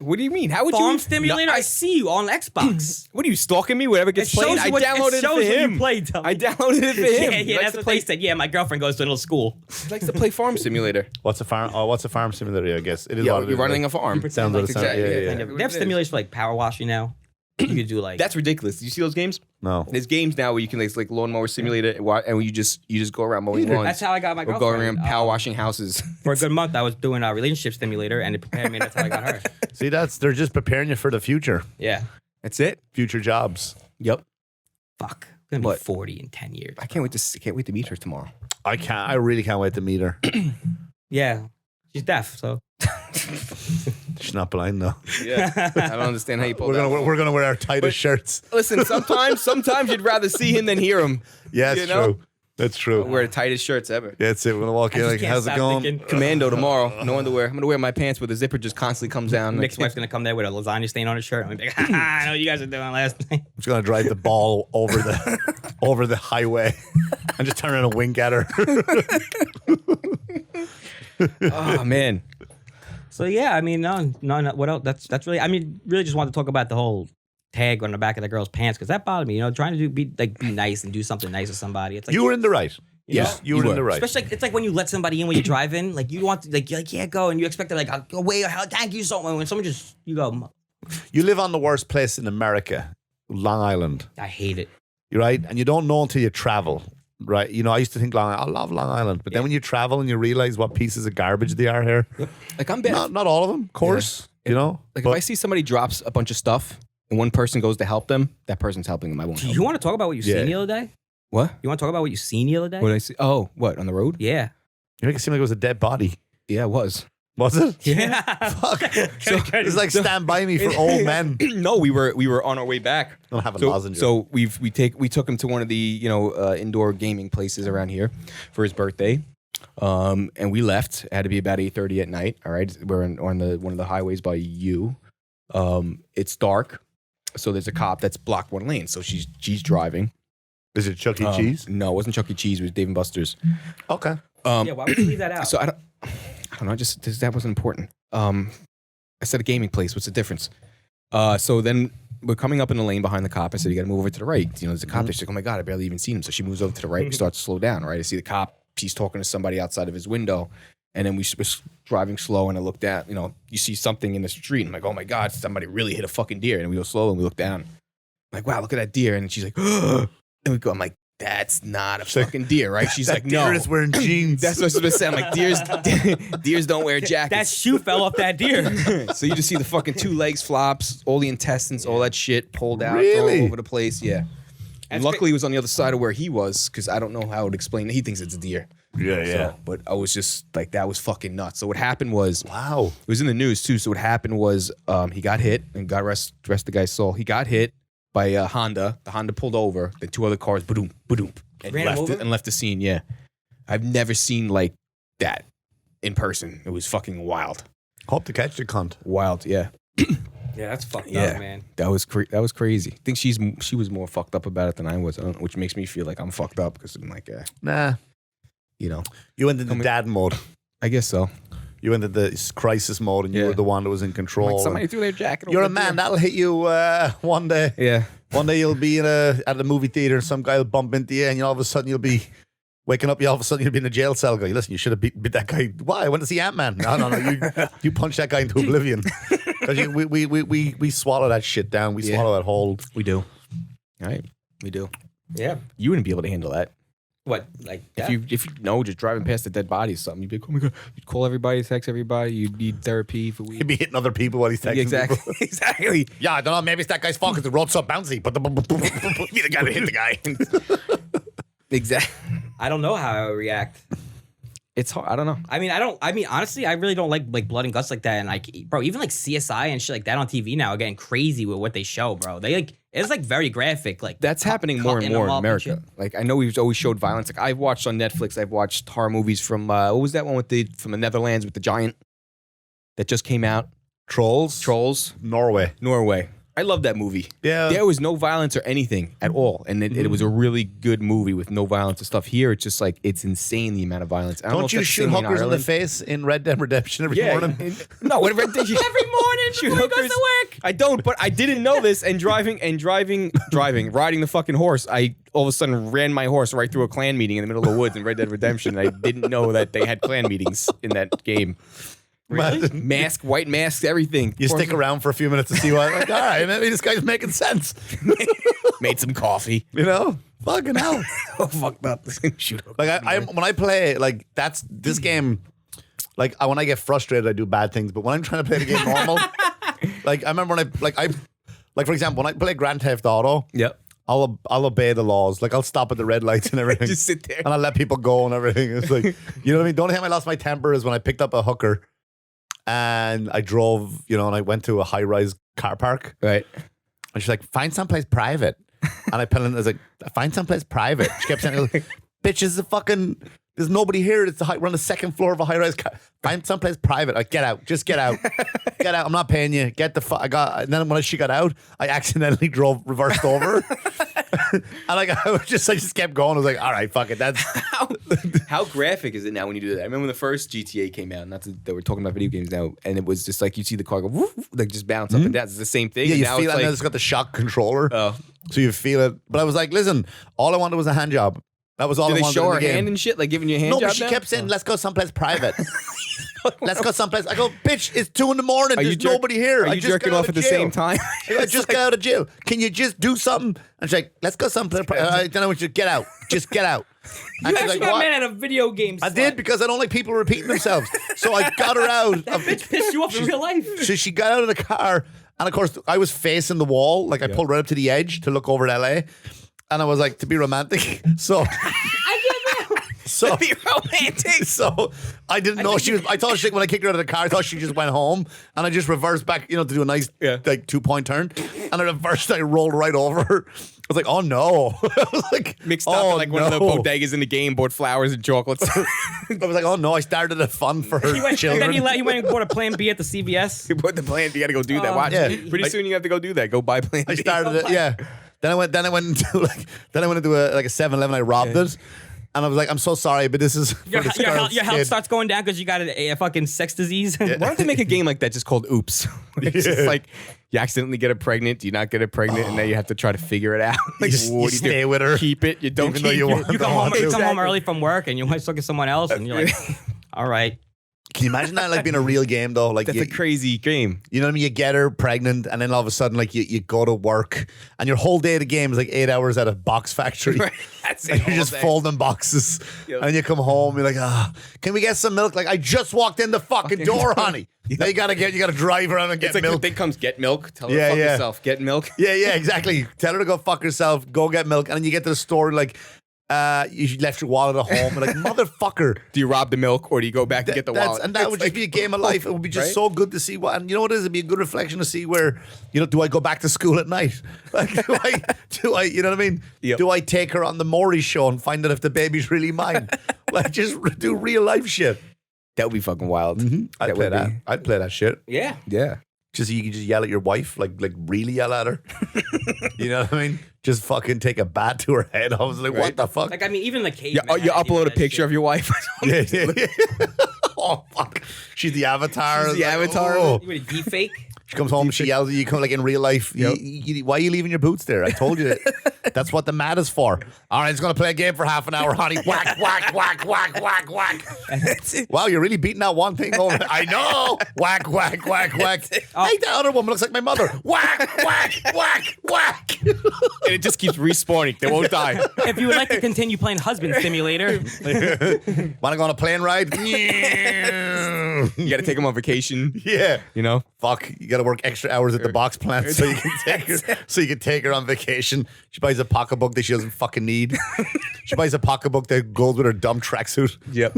What do you mean? How would Farm you? Simulator? No, I see you on Xbox. What are you stalking me? Whatever gets played, I downloaded it for him. I downloaded it for him. Yeah, He yeah, likes that's to what play. they said. Yeah, my girlfriend goes to a little school. He likes to play Farm Simulator. What's a farm simulator? I guess it is. Yeah, what it you're is, running like. a farm. Sounds what it sounds. Exactly, Yeah, yeah, yeah. yeah. They have simulators for like power washing now. You could do like That's ridiculous. Do you see those games? No. There's games now where you can like lawnmower simulator, and you just go around mowing lawns. That's how I got my Or girlfriend. going around power washing houses. For a good month, I was doing a relationship simulator, and it prepared me. That's how I got her. See, they're just preparing you for the future. Yeah. That's it. Future jobs. Yep. Fuck. I'm gonna be What? 40 in 10 years. I can't wait to meet her tomorrow. I really can't wait to meet her. Yeah. She's deaf, so. She's not blind though. Yeah. I don't understand how you pull We're that gonna off. we're gonna wear our tightest shirts. Listen, sometimes you'd rather see him than hear him. Yeah, it's You know? true. That's true. Wear the tightest shirts ever. That's it. We're gonna walk in like, how's it going? Commando tomorrow. No underwear. I'm gonna wear my pants where the zipper just constantly comes down. Nick's wife's gonna come there with a lasagna stain on his shirt. I'm gonna be like, I know what you guys are doing last night. I'm just gonna drive the ball over the highway and just turn around and wink at her. Oh man. So yeah, I mean, no. What else? That's really. I mean, really, just wanted to talk about the whole tag on the back of the girl's pants because that bothered me. You know, trying to be nice and do something nice to somebody. It's like You were in the right. Yes, you were in the right. Especially, it's like when you let somebody in when you drive in, like you want to, like you're like, yeah, go, and you expect to like, I'll go away, thank you so much. When someone just, you go, You live on the worst place in America, Long Island. I hate it. You're right, and you don't know until you travel. Right, you know, I used to think I love Long Island, but then when you travel and you realize what pieces of garbage they are here, Like I'm bad. not all of them, of course, you know. Like but if I see somebody drops a bunch of stuff and one person goes to help them, that person's helping them. I won't Do help you them. want to talk about what you Yeah. seen the other day? What? You want to talk about what you seen the other day? What did I see? Oh, what on the road? Yeah. you make it seem like it was a dead body. Yeah, it was. Was it? Yeah. Fuck. It's like Stand By Me for old men. No, we were on our way back. Don't have a So, lozenge. so we took him to one of the indoor gaming places around here for his birthday, and we left. It had to be about 8:30 at night. All right, we're on one of the highways by you. It's dark, so there's a cop that's blocked one lane. So she's driving, Is it Chuck E. Cheese? No, it wasn't Chuck E. Cheese. It was Dave and Buster's. Okay. Yeah, why would you leave that out? So I don't know. That wasn't important. I said a gaming place. What's the difference? So then we're coming up in the lane behind the cop. I said, you got to move over to the right. You know, there's a cop there. She's like, oh my God, I barely even seen him. So she moves over to the right. We start to slow down, right? I see the cop. He's talking to somebody outside of his window. And then we're driving slow, and I look down. You know, you see something in the street. I'm like, oh my God, somebody really hit a fucking deer. And we go slow, and we look down. I'm like, wow, look at that deer. And she's like, and we go, I'm like, that's not a fucking deer, right? She's like, no. Deer is wearing jeans. That's what I was going to say. I'm like, deers don't wear jackets. That shoe fell off that deer. So you just see the fucking 2 legs flops, all the intestines, all that shit pulled out Really? all over the place. Yeah. And luckily, it was on the other side of where he was, because I don't know how I would explain it. He thinks it's a deer. Yeah. So, but I was just like, that was fucking nuts. So what happened was, Wow. it was in the news too. So what happened was, he got hit, and God rest the guy's soul. He got hit by a Honda. The Honda pulled over. Then 2 other cars, boom, boom, and Ran him over? left the scene. Yeah, I've never seen like that in person. It was fucking wild. Hope to catch the cunt. Wild, yeah. Yeah, that's fucked Yeah. up, man. That was crazy. I think she was more fucked up about it than I was, which makes me feel like I'm fucked up because I'm like, Nah. you know, You went into dad mode. I guess so. You went into the crisis mode, and you were the one that was in control. Like somebody threw their jacket. You're over a the man. deer. That'll hit you one day. Yeah. One day you'll be at a movie theater, and some guy will bump into you, and all of a sudden you'll be waking up. All of a sudden you'll be in a jail cell. Go, listen, you should have beat that guy. Why? I went to see Ant-Man. No. You punch that guy into oblivion. Because we swallow that shit down. We swallow that whole. We do. All right. We do. Yeah. You wouldn't be able to handle that. What? Like that? If you know, just driving past a dead body or something, you'd be like, oh my God. You'd call everybody, text everybody. You'd need therapy for He'd weeks. be hitting other people while he's texting Exactly. people. Exactly. Yeah, I don't know. Maybe it's that guy's fault because the road's so bouncy. But be the guy that hit the guy. Exactly. I don't know how I would react. It's hard. I don't know. I mean, honestly, I really don't like blood and guts like that. And like, bro, even like CSI and shit like that on TV now are getting crazy with what they show, bro. They like, it's like very graphic. Like That's happening more and cutting more them in up and America. shit. Like I know we've always showed violence. Like I've watched on Netflix. I've watched horror movies from what was that one from the Netherlands with the giant that just came out? Trolls. Norway. I love that movie. Yeah. There was no violence or anything at all. And it was a really good movie with no violence and stuff. Here, it's just like, it's insane the amount of violence. I don't know Don't if you that's the shoot same way hookers in the Ireland. face in Red Dead Redemption every Yeah. morning? No, what Red Dead? every morning Shoot before he goes hookers. to work. I don't, but I didn't know this. And riding the fucking horse, I all of a sudden ran my horse right through a clan meeting in the middle of the woods in Red Dead Redemption. And I didn't know that they had clan meetings in that game. Really? Mask, white masks, everything. You stick around for a few minutes to see what. Like, all right, maybe this guy's making sense. Made some coffee. You know, fucking hell. Oh, fucked up. Shoot. Like I when I play, like that's this game. Like when I get frustrated, I do bad things. But when I'm trying to play the game normal, like I remember when like for example, when I play Grand Theft Auto, Yep. I'll obey the laws. Like I'll stop at the red lights and everything. Just sit there. And I'll let people go and everything. It's like, you know what I mean? The only time I lost my temper is when I picked up a hooker and I drove, you know, and I went to a high-rise car park. Right. And she's like, find someplace private. And I put in, I was like, find someplace private. She kept saying, bitch, this is a fucking, there's nobody here. We're on the second floor of a high-rise car. Find someplace private. Like, get out. Just get out. Get out. I'm not paying you. Get the fuck. And then when she got out, I accidentally reversed over. And like, I just kept going. I was like, all right, fuck it. That's How graphic is it now when you do that? I remember when the first GTA came out, not that we're talking about video games now, and it was just like you see the car go, woof, like just bounce up and down. It's the same thing. yeah, you now feel it. it's And like, then it's got the shock controller. oh. So you feel it. But I was like, listen, all I wanted was a hand job. That was all Do I they wanted show in her the game. hand and shit, like giving you a hand No, job but she now? kept saying, let's go someplace private. Let's go someplace. I go, bitch, it's 2 a.m. There's nobody here. Are I you just jerking got out off of at the jail. same time? I just got out of jail. Can you just do something? And she's like, let's go someplace private. I don't know what you get out. Just get out. You And she's actually like, got what? mad at a video game. I did because I don't like people repeating themselves. So I got her out. That bitch pissed you off in real life. So she got out of the car, and of course, I was facing the wall. Like I pulled right up to the edge to look over at LA, and I was like, to be romantic. So, so Be romantic. So I didn't know she was. I thought when I kicked her out of the car, I thought she just went home, and I just reversed back, you know, to do a nice like 2-point turn, and I reversed. I rolled right over her. I was like, oh no! I was like, Mixed up oh, in like one of the bodegas in the game, bought flowers and chocolates. I was like, oh no! I started a fund for her He went, children. then he went and bought a Plan B at the CVS. You put the plan, you gotta go do that. Oh, Watch. yeah. Pretty soon you have to go do that. Go buy plan. I started it, yeah. Then I went into a 7-Eleven. I robbed it. And I was like, I'm so sorry, but this is Your health starts going down because you got a fucking sex disease. Why don't they make a game like that just called Oops? It's just like you accidentally get it pregnant, do you not get it pregnant, and now you have to try to figure it out. Like, you stay with her. Keep it. You don't Even keep though you it. want You come home early from work and you want to look at someone else and you're like, all right. Can you imagine that like being a real game though? Like That's a crazy game. You know what I mean? You get her pregnant, and then all of a sudden, like you go to work, and your whole day of the game is like 8 hours at a box factory. Right. That's it. And you're just folding boxes, and you come home, you're like, can we get some milk? Like I just walked in the fucking door, honey. Now you gotta drive around and get It's like milk. the thing comes, get milk. Tell her to fuck yourself. Get milk. Yeah, exactly. Tell her to go fuck herself. Go get milk, and then you get to the store like. You left your wallet at home. And like, motherfucker. Do you rob the milk or do you go back and get the wallet? And that would just be a game of life. It would be just so good to see what. And you know what it is? It'd be a good reflection to see where, do I go back to school at night? Like, do I, you know what I mean? Yep. Do I take her on the Maury show and find out if the baby's really mine? Like, just do real life shit. That would be fucking wild. Mm-hmm. I'd play that. I'd play that shit. Yeah. Yeah. Just so you can just yell at your wife, like really yell at her. You know what I mean? Just fucking take a bat to her head. I was like, what the fuck? Like, I mean, even the cave. You upload a picture of your wife. Yeah. Oh, fuck. She's the avatar. She's the avatar. Oh. You would a deep fake? She comes home, she yells at you, come like in real life. Yep. Why are you leaving your boots there? I told you that. That's what the mat is for. All right, it's going to play a game for half an hour, honey. Whack, whack, whack, whack, whack, whack. Wow, you're really beating that one thing over. I know. Whack, whack, whack, whack. Hey, that other woman looks like my mother. Whack, whack, whack, whack. And it just keeps respawning. They won't die. If you would like to continue playing Husband Simulator. Want to go on a plane ride? You got to take them on vacation. Yeah. You know? Fuck, you got to work extra hours at the box plant so you can take her on vacation. She buys a pocketbook that she doesn't fucking need. She buys a pocketbook that goes with her dumb tracksuit. Yep.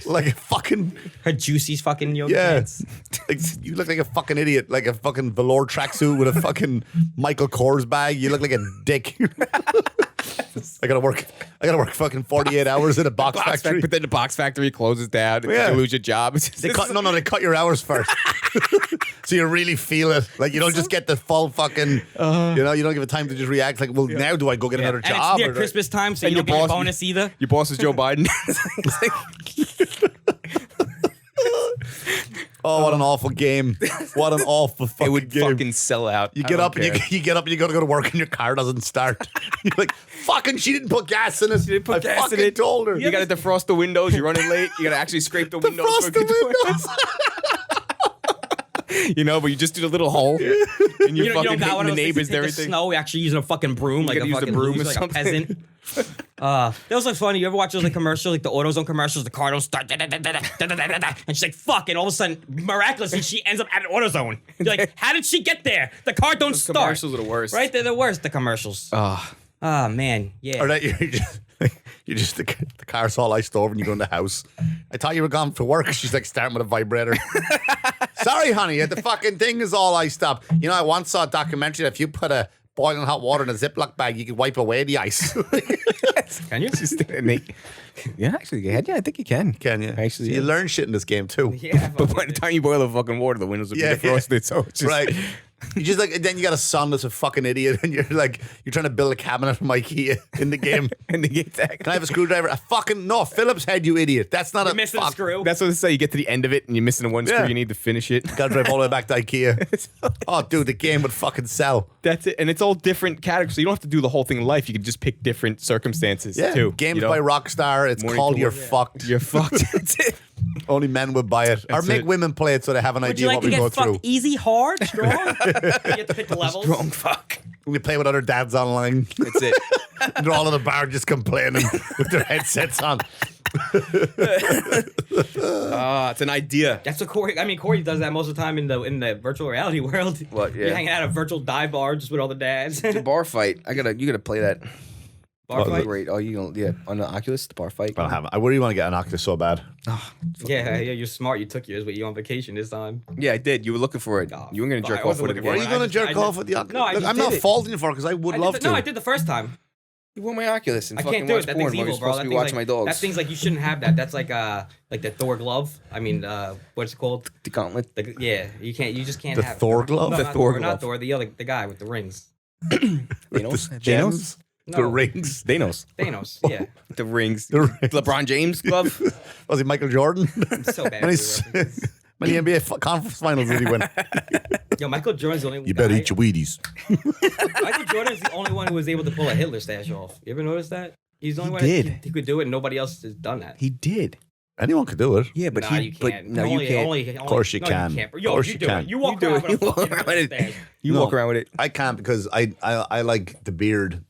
Like a fucking Her juicy's fucking yoga yeah. pants. Like, you look like a fucking idiot, like a fucking velour tracksuit with a fucking Michael Kors bag. You look like a dick. I gotta work fucking 48 hours at a box factory. But then the box factory closes down. Yeah. You lose your job. They cut your hours first. So you really feel it. Like you don't just get the full fucking, you don't give it time to just react. Like, well, now do I go get another And job? it's near Christmas time, so And you don't your get a boss- bonus either. Your boss is Joe Biden. Oh, what an awful game! What an awful fucking It would game. fucking sell out. You I get don't up and care. you get up and you go to work and your car doesn't start. You're like, fucking, she didn't put gas in it. She didn't put gas in fucking it. told her. You got to defrost the windows. You're running late. You got to actually scrape the windows. Defrost so it the can- windows. You know, but you just do the little hole. And you're You fucking don't got one hitting of the those things neighbors that and take the everything. snow, actually using a fucking broom, like gotta a use the fucking broom or like something. a peasant. That was like funny. You ever watch those like commercials, like the AutoZone commercials? The car don't start, and she's like, "Fuck!" And all of a sudden, miraculously, she ends up at an AutoZone. You're like, "How did she get there? The car don't start." Commercials are the worst. Right? They're the worst. The commercials. Oh man, yeah. Or that you're just the car's all iced over and you go in the house. I thought you were gone for work. She's like starting with a vibrator. Sorry, honey, the fucking thing is all iced up. You know, I once saw a documentary that if you put a boiling hot water in a Ziploc bag, you could wipe away the ice. Can you? Yeah, actually, yeah, I think you can. Can you? Actually, So you learn shit in this game too. Yeah. But by the time you boil the fucking water, the windows will Yeah, be defrosted. So it's just Right. You just like, then you got a son that's a fucking idiot, and you're trying to build a cabinet from IKEA in the game. And they get that. Can I have a screwdriver? No, Phillips head, you idiot. That's not You're a missing a fuck. screw. That's what they say. You get to the end of it and you're missing the one screw. Yeah. You need to finish it. Gotta drive all the way back to IKEA. Oh, dude, the game would fucking sell. That's it. And it's all different categories. So you don't have to do the whole thing in life. You can just pick different circumstances Yeah, too. games you know? by Rockstar. It's Morning called to You're work. Fucked. You're fucked. That's it. Only men would buy it. Or That's make it. women play it so they have an Would idea you like what to we go get fucked through. easy, hard, strong? You have to pick the levels. Strong fuck. We play with other dads online. That's it. They're all in the bar just complaining with their headsets on. It's an idea. That's what Corey. I mean, Corey does that most of the time in the virtual reality world. What, yeah. You're hanging out at a virtual dive bar just with all the dads. The bar fight. You gotta play that. Bar fight. Great. Oh, you don't. Yeah, on the Oculus, the bar fight. I don't have it. I really want to get an Oculus so bad. Yeah, you're smart. You took yours, but you on vacation this time. Yeah, I did. You were looking for it. Oh, You were gonna I jerk off wasn't with it looking Were for again. you I going to just- jerk I off just- with the Oculus? No, I Look, just I'm not did it. faulting you for it because I would love to. No, I did the first time. You want my Oculus and I fucking can't do watch it. That porn thing's while you're evil, bro. supposed That to be thing's watching like, my dogs. that thing's like you shouldn't have that. That's like the Thor glove. I mean, what's it called? the gauntlet. Yeah, you can't. You just can't The have Thor it. glove? No, The not Thor Thor, glove. not Thor. The guy with the rings. Thanos? Gems? The No. rings? Thanos. Thanos. Yeah. The rings. The rings. LeBron James glove. Was he Michael Jordan? I'm so bad. Many, with the references. many NBA conference finals did he win? Yo, Michael Jordan's the only one. You better eat your Wheaties. Michael Jordan's the only one who was able to pull a Hitler stash off. You ever notice that? He's the only He one did. he could do it, and nobody else has done that. He did. Anyone could do it. Yeah, but Nah, you can't. no, Only- you can't. Only, Of course you no, can. You can't. Of Yo, course you you do can. it. You walk do around it. with a You walk fucking around with it. Hitler stash. You No. walk around with it. I can't because I like the beard.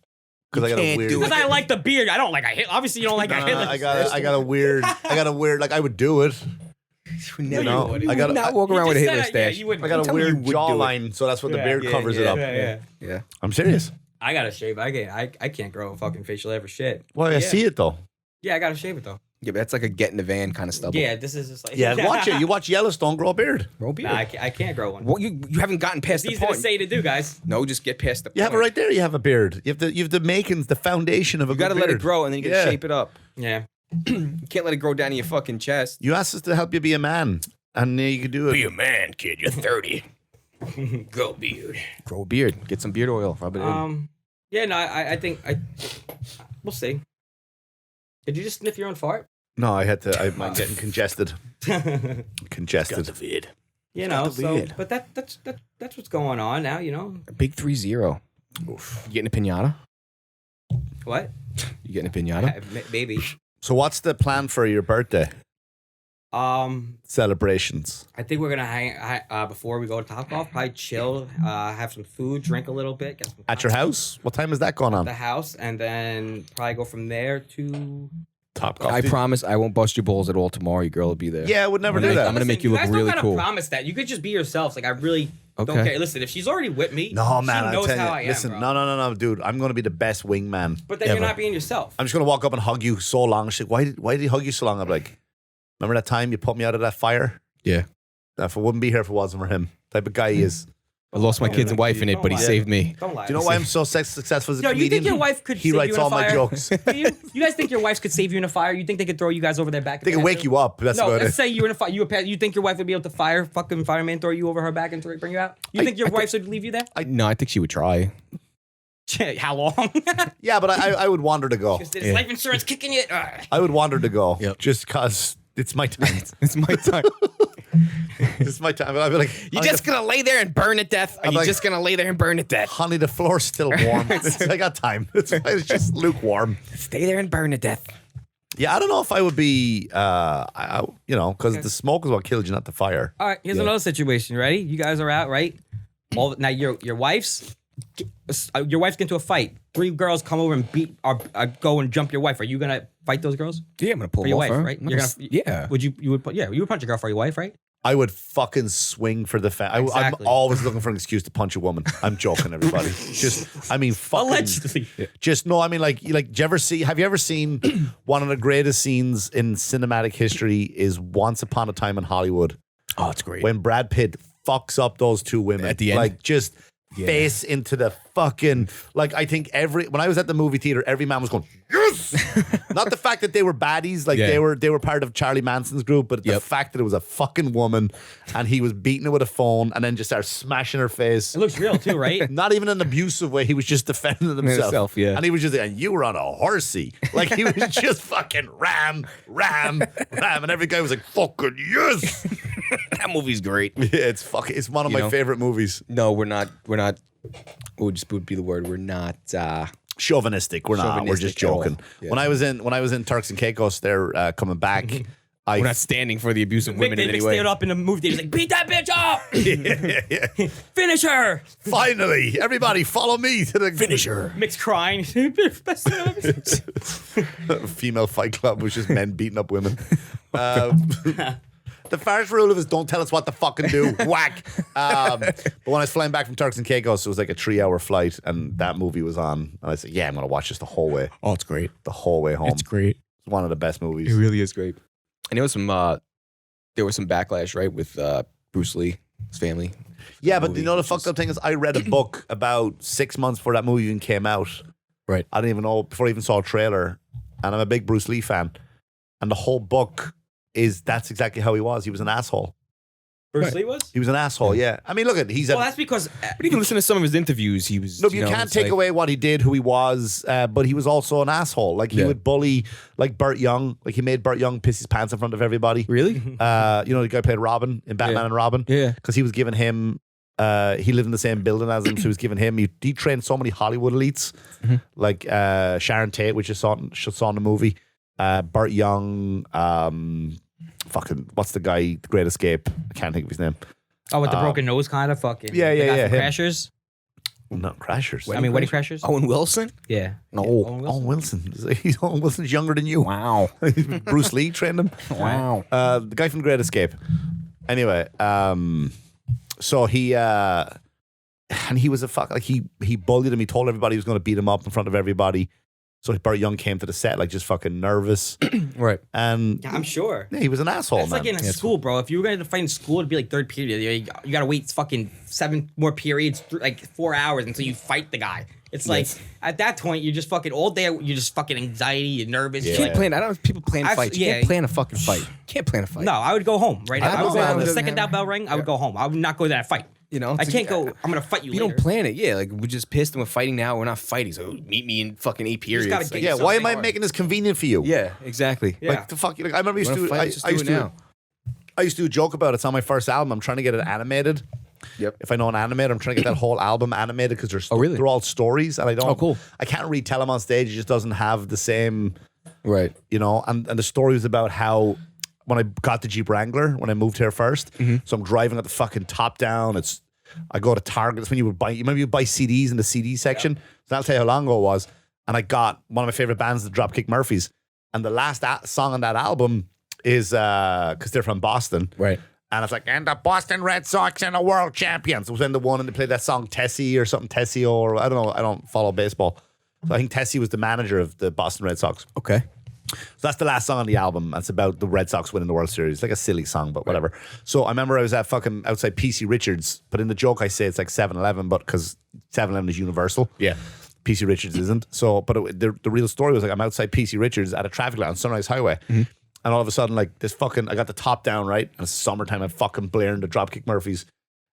Because You I got a can't weird. do it. Because I like the beard. I don't like a Hitler. Obviously, you don't like a Hitler. I got a weird. Like I would do it. Never. know, You I would gotta- not walk You around with a just Hitler said it, yeah, stash. you wouldn't. I got a Tell me you weird would do it. jawline, so that's what the Yeah, beard yeah, covers it yeah, up. Yeah. I'm serious. I gotta shave. I can't grow a fucking facial hair for shit. Well, I Yeah. see it though. Yeah, I gotta shave it though. Yeah, but that's like a get in the van kind of stuff. Yeah, this is just like Yeah, watch it. You watch Yellowstone grow a beard. Grow a beard. Nah, I can't grow one. Well, you haven't gotten past It's the easy to point. say to do, guys. No, just get past the point. You have it right there. You have a beard. You have the makings, the foundation of a You gotta good let beard. it grow and then you gotta Yeah. shape it up. Yeah. You can't let it grow down to your fucking chest. You asked us to help you be a man, and you can do it. a man, kid. You're 30. Go beard. Grow a beard. Get some beard oil. Rub it in. Yeah, no, I think we'll see. Did you just sniff your own fart? No, I had to. I'm getting congested. Congested. vid. You know, Got the so beard. but that's what's going on now. You know A big 3-0. You getting a pinata? what? You getting a pinata? Maybe. So, what's the plan for your birthday celebrations? I think we're gonna hang before we go to Topgolf. Probably chill, have some food, drink a little bit, get some At your house? What time is that going on? the house, and then probably go from there to. Top I promise I won't bust your balls at all tomorrow. Your girl will be there. Yeah, I would never do I'm that. gonna make you look guys really don't gotta cool. promise that. You could just be yourselves. Like I really don't Okay. care. Listen, if she's already with me, No, man, she I knows tell how you. I am. Listen, bro. no, dude. I'm going to be the best wingman. But then ever. you're not being yourself. I'm just going to walk up and hug you so long. She's like, why did he hug you so long? I'm like, remember that time you put me out of that fire? Yeah. If I wouldn't be here if it wasn't for him. Type of guy he is. I lost my kids and wife in it, but he Don't lie. saved me. Don't lie. Do you know why I'm so successful as a Yo, comedian? you think your wife could He save writes you in a all my fire? jokes. Do you guys think your wives could save you in a fire? You think they could throw you guys over their back? They can wake you up. That's No, about let's it. say you're in a fire. You think your wife would be able to fucking fireman throw you over her back and bring you out? You think your wife would leave you there? No, I think she would try. How long? Yeah, but I would want her to go. Is life insurance kicking you? I would want her to go. Yep. Just because it's my time. It's my time. It's my time. I'd be like, You just gonna lay there and burn to death? Are I'm you like- just gonna lay there and burn to death? honey, the floor's still warm. I got time. It's just lukewarm. Stay there and burn to death. Yeah, I don't know if I would be, because the smoke is what killed you, not the fire. All right, here's another situation. Ready? You guys are out, right? Now your wife's get into a fight. 3 girls come over and go and jump your wife. Are you gonna fight those girls Yeah, I'm gonna pull for your off wife? her. Right? I'm You're gonna gonna. yeah. You would punch a girl for your wife, right? I would fucking swing for the I'm Exactly. always looking for an excuse to punch a woman. I'm joking, everybody. Fucking. Allegedly. Have you ever seen one of the greatest scenes in cinematic history is Once Upon a Time in Hollywood Oh, it's great. when Brad Pitt fucks up those 2 women. At the end? Like just face into the fucking, like I think when I was at the movie theater, every man was going, yes! Not the fact that they were baddies, like Yeah. they were part of Charlie Manson's group, but the Yep. fact that it was a fucking woman and he was beating her with a phone and then just started smashing her face. It looks real too, right? Not even in an abusive way. He was just defending himself. Himself, yeah. And he was just like, and you were on a horsey. Like he was just fucking ram. And every guy was like, fucking yes. That movie's great. Yeah, it's one of You my know? favorite movies. No, we're not. What would be the word? We're not. Chauvinistic. We're not. We're just Chauvinistic at all. joking. Yeah. When I was in Turks and Caicos, they're coming back. We're not standing for the abuse of women in any Mick way. stayed up in the movie theater. He's like, beat that bitch up! Finish her! Finally, everybody, follow me to the Finish her. Mick's crying. Best thing I've ever seen. female fight club was just men beating up women. The first rule of it is don't tell us what to fucking do. Whack. But when I was flying back from Turks and Caicos, it was like a 3-hour flight, and that movie was on. And I said, "Yeah, I'm gonna watch this the whole way, Oh, it's great. the whole way home." It's great. It's one of the best movies. It really is great. And there was some backlash, right, with Bruce Lee, his family. Yeah, but movie, you know the which fucked is- up thing is, I read a book about 6 months before that movie even came out. Right. I didn't even know before I even saw a trailer, and I'm a big Bruce Lee fan. And the whole book is that's exactly how he was. He was an asshole. Bruce Lee was? He was an asshole, yeah. I mean, look at he's Well, that's because But even listen to some of his interviews, he was. no, you can't take away what he did, who he was, but he was also an asshole. Like he would bully, like Burt Young. Like he made Burt Young piss his pants in front of everybody. Really? You know the guy who played Robin in Batman and Robin. Yeah. Because he was giving him. He lived in the same building as him, so he was giving him. He trained so many Hollywood elites, like Sharon Tate, which you saw in the movie. Burt Young. Fucking what's the guy? The Great Escape. I can't think of his name. Oh, with the broken nose, kind of fucking. Yeah. Him. Crashers. Not Crashers. Wedding Crashers. Owen Wilson? Yeah. No, Owen Wilson. Owen Wilson. Owen Wilson's younger than you. Wow. Bruce Lee trained him. Wow. The guy from Great Escape. Anyway, so he and he was a fuck. Like he bullied him. He told everybody he was going to beat him up in front of everybody. So Burt Young came to the set like just fucking nervous. Right. And Yeah, I'm sure. yeah, he was an asshole, That's man. like in school, bro. If you were going to fight in school, it'd be like third period. You got to wait fucking 7 more periods, like 4 hours until you fight the guy. It's like at that point, you're just fucking all day. You're just fucking anxiety. You're nervous. You can't plan. I don't know if people plan fights. You yeah. can't plan a fucking fight. Can't plan a fight. No, I would go home right now. I I would know, go man. home. The second that bell rang, I would go home. I would not go to that fight. You know, I can't go. I'm gonna fight you. You later. don't plan it. Yeah, like we're just pissed and we're fighting now. We're not fighting. So meet me in fucking 8 periods. gotta Like, get Yeah, yourself why am I hard. making this convenient for you? yeah, exactly. Yeah. Like the fuck. Like I remember I used Wanna to. fight? Just I do used it to. now. I used to do a joke about it. It's on my first album. I'm trying to get it animated. Yep. If I know an animator, I'm trying to get that whole album animated because they're really? they're all stories, and I don't. Oh, cool. I can't really tell them on stage. It just doesn't have the same. Right. You know, and the story was about how when I got the Jeep Wrangler when I moved here 1st. So I'm driving at the fucking top down. I go to Target. That's when you would buy. You remember you would buy CDs in the CD section. So I'll tell you how long ago it was. And I got one of my favorite bands, the Dropkick Murphys, and the last song on that album is because they're from Boston, Right. And it's like, and the Boston Red Sox and the world champions. It was in the one and they played that song Tessie or something, Tessie, or I don't know. I don't follow baseball. So I think Tessie was the manager of the Boston Red Sox. Okay. So that's the last song on the album. That's about the Red Sox winning the World Series. It's like a silly song, but whatever. So I remember I was at fucking outside PC Richards, but in the joke I say it's like 7-Eleven, but because 7-Eleven is universal. Yeah. PC Richards isn't. So, but the real story was like I'm outside PC Richards at a traffic light on Sunrise Highway. And all of a sudden, like this fucking, I got the top down, right? And it's summertime, I'm fucking blaring the Dropkick Murphys.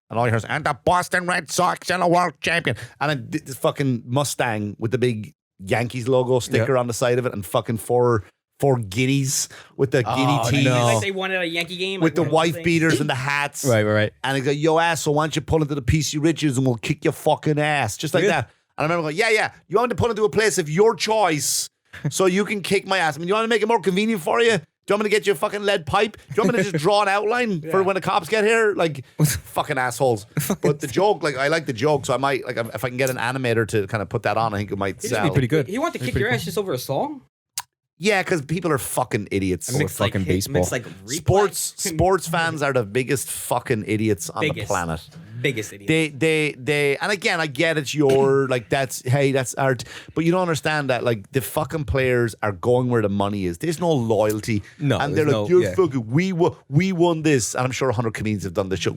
And all you hear is, and the Boston Red Sox and a world champion. And then this fucking Mustang with the big Yankees logo sticker on the side of it and fucking four guineas with the guinea teeth. no. Like they won at a Yankee game With like the one of those wife things. beaters and the hats. Right. And he go, yo, asshole, why don't you pull into the PC Richards and we'll kick your fucking ass. Just like that. And I remember going, yeah. You want me to pull into a place of your choice so you can kick my ass. I mean, you want to make it more convenient for you? Do you want me to get you a fucking lead pipe? Do you want me to just draw an outline for when the cops get here? Like, fucking assholes. But the joke, like, I like the joke, so I might, like, if I can get an animator to kind of put that on, I think it might It'd sell. be pretty good. He wanted to kick your ass just over a song. Yeah, because people are fucking idiots. Mixed fucking baseball. Mixed like replay. Sports fans are the biggest fucking idiots on the planet. Biggest idiot. They and again, I get it's your like that's art, but you don't understand that like the fucking players are going where the money is. There's no loyalty. No, and they're there's like, no- you're yeah. fucking we won this, and I'm sure 100 comedians have done this show.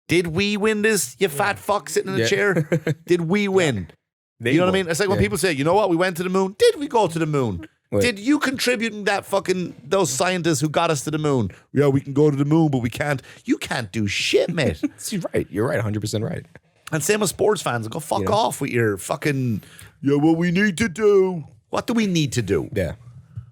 Did we win this? You fat fuck sitting in a Yeah. chair. Did we win? You know what I mean? It's like when people say, you know what, we went to the moon. Did we go to the moon? Wait. Did you contribute in that fucking those scientists who got us to the moon? Yeah, we can go to the moon, but we can't. You can't do shit, mate. You're right. You're right. 100% right. And same with sports fans. Go fuck off with your fucking, what we need to do. What do we need to do? Yeah.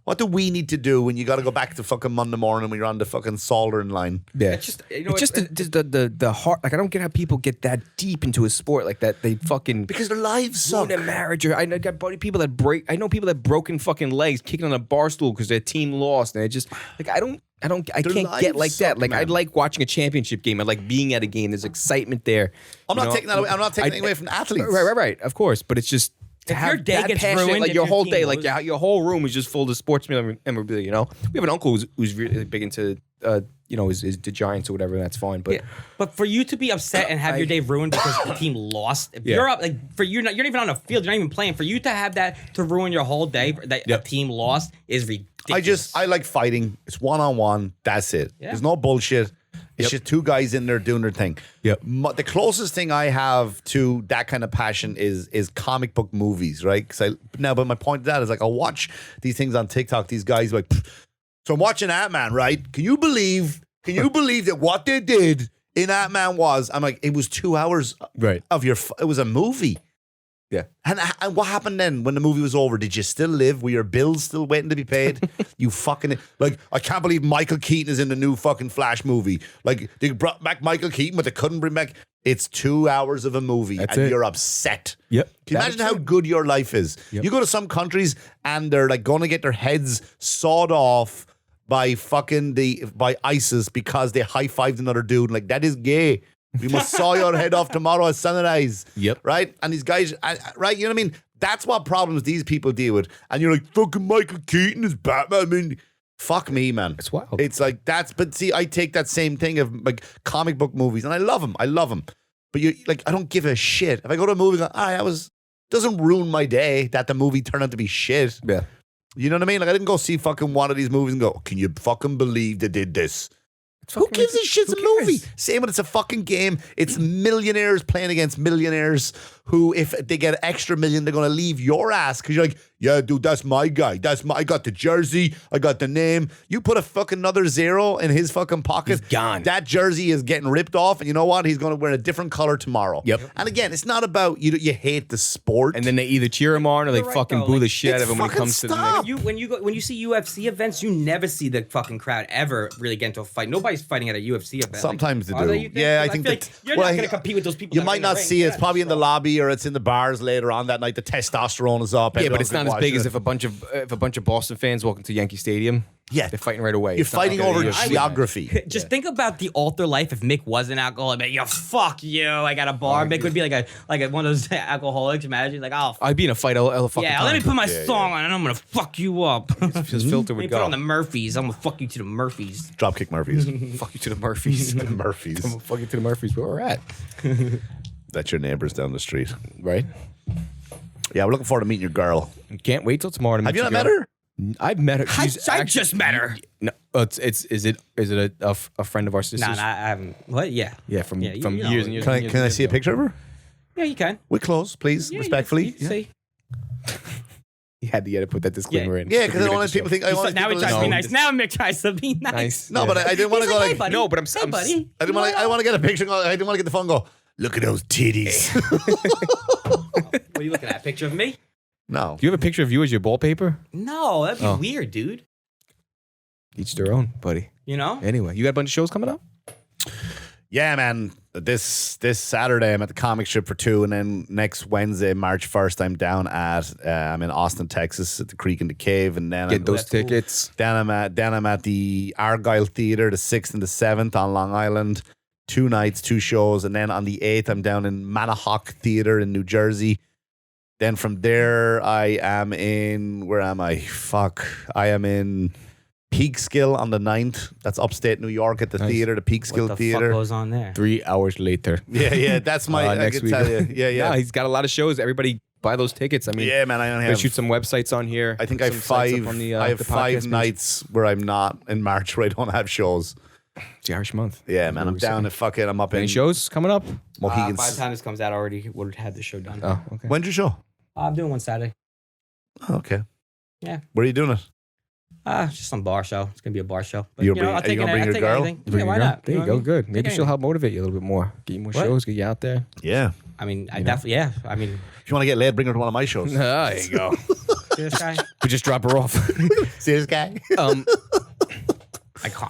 What do we need to do when you got to go back to fucking Monday morning when you're on the fucking soldering line? Yeah. It's just, you know, It's just the heart. Like, I don't get how people get that deep into a sport like that. They fucking Because their lives suck. ruin a marriage. Or I got people that break. I know people that broken fucking legs kicking on a bar stool because their team lost, and it just like I can't get like lives that. suck, Like man. I like watching a championship game. I like being at a game. There's excitement there. I'm not taking that away. I'm not taking it away from athletes. Right. Of course, but it's just. To If have your day that gets passion, ruined like if your your whole team day, like loses. your whole room is just full of sports memorabilia. You know, we have an uncle who's really big into, is the Giants or whatever. And that's fine, but But for you to be upset and have your day ruined because the team lost, if you're up, like for you, you're not even on the field, you're not even playing. For you to have that to ruin your whole day, that a team lost is ridiculous. I like fighting. It's 1-on-1. That's it. Yeah. There's no bullshit. It's just two guys in there doing their thing. Yep. The closest thing I have to that kind of passion is comic book movies, right? But my point to that is like I'll watch these things on TikTok. These guys like, so I'm watching Ant-Man, right? Can you believe Can you believe that what they did in Ant-Man was, I'm like, it was 2 hours of your, it was a movie. Yeah. And what happened then when the movie was over? Did you still live? Were your bills still waiting to be paid? You fucking, like, I can't believe Michael Keaton is in the new fucking Flash movie. Like, they brought back Michael Keaton, but they couldn't bring back, it's 2 hours of a movie and you're upset. Yep. Can you imagine how good your life is? Yep. You go to some countries and they're like going to get their heads sawed off by by ISIS because they high-fived another dude. Like, that is gay. We must saw your head off tomorrow at sunrise. Yep. Right? And these guys, right? You know what I mean? That's what problems these people deal with. And you're like, fucking Michael Keaton is Batman. I mean, fuck me, man. It's wild. It's like, but see, I take that same thing of like comic book movies and I love them. But you like, I don't give a shit. If I go to a movie and go, doesn't ruin my day that the movie turned out to be shit. Yeah. You know what I mean? Like, I didn't go see fucking one of these movies and go, can you fucking believe they did this? Who gives a shit? It's a movie. Same when it's a fucking game. It's millionaires playing against millionaires who, if they get extra million, they're going to leave your ass because you're like, yeah, dude, that's my guy. I got the jersey. I got the name. You put a fucking another zero in his fucking pocket. He's gone. That jersey is getting ripped off. And you know what? He's going to wear a different color tomorrow. Yep. And again, it's not about you hate the sport. And then they either cheer him on or they fucking boo the shit out of him when he comes to the next. When you see UFC events, you never see the fucking crowd ever really get into a fight. Nobody's fighting at a UFC event. Sometimes like, they do. Yeah, I think like you're not going to compete with those people. You might not see it. It's probably in the lobby or it's in the bars later on that night. The testosterone is up. Yeah, but it's not as big as if a bunch of Boston fans walk into Yankee Stadium. Yeah, they're fighting right away. You're fighting over geography. Just think about the alter life if Mick was an alcoholic. Yo, fuck you. I got a bar. Mick would be like one of those alcoholics. Imagine, like, oh, I'd be in a fight all fucking time. Let me put my song on and I'm gonna fuck you up. Just filter would go. Put on the Murphys. I'm gonna fuck you to the Murphys. Dropkick Murphys. Fuck you to the Murphys. Murphys. I'm gonna fuck you to the Murphys. Where we're at. That's your neighbors down the street, right? Yeah, we're looking forward to meeting your girl. Can't wait till tomorrow to meet Have you not met her? I've met her. I just met her. No, is it a friend of our sister's? Nah, I haven't. What? Yeah. Yeah, from years and years. Can I see a picture of her? Yeah, you can. We close, please, respectfully. You can see. You had to put that disclaimer in. Yeah, because I don't want people to think. Now it tries to be nice. Now Mick tries to be nice. No, but I didn't want to go like. Buddy. No, but I'm hey, buddy. I want to get a picture. I didn't want to get the phone. And go. Look at those titties. What are you looking at? A picture of me? No. Do you have a picture of you as your wallpaper? No, that'd be weird, dude. Each their own, buddy. You know? Anyway, you got a bunch of shows coming up? Yeah, man. This Saturday, I'm at the comic strip for 2, and then next Wednesday, March 1st, I'm down I'm in Austin, Texas, at the Creek and the Cave, and then get those tickets. Cool. Then I'm at the Argyle Theater, the 6th and the 7th on Long Island. 2 nights, 2 shows, and then on the 8th, I'm down in Manahawk Theater in New Jersey. Then from there, I am in, where am I? I am in Peekskill on the 9th. That's upstate New York at the theater, the Peekskill Theater. What goes on there? 3 hours later. Yeah, that's my next week. Tell you. Yeah. No, he's got a lot of shows. Everybody buy those tickets. I mean, yeah, man, I only have. Shoot some websites on here. I think I have 5. I have 5 nights where I'm not in March where I don't have shows. It's the Irish month. Yeah, man, I'm down to fucking. I'm up in. Any shows coming up? Mohegans. By the time this comes out, I already would have had the show done. Oh, okay. When's your show? I'm doing one Saturday. Oh, okay. Yeah. Where are you doing it? Just some bar show. It's gonna be a bar show. But, are you gonna bring your girl? Yeah, why not? There you go. Good. Maybe she'll help motivate you a little bit more. Get you more shows. Get you out there. Yeah. I mean, I definitely. Yeah. I mean, if you want to get laid, bring her to one of my shows. There you go. See this guy? We just drop her off. See this guy?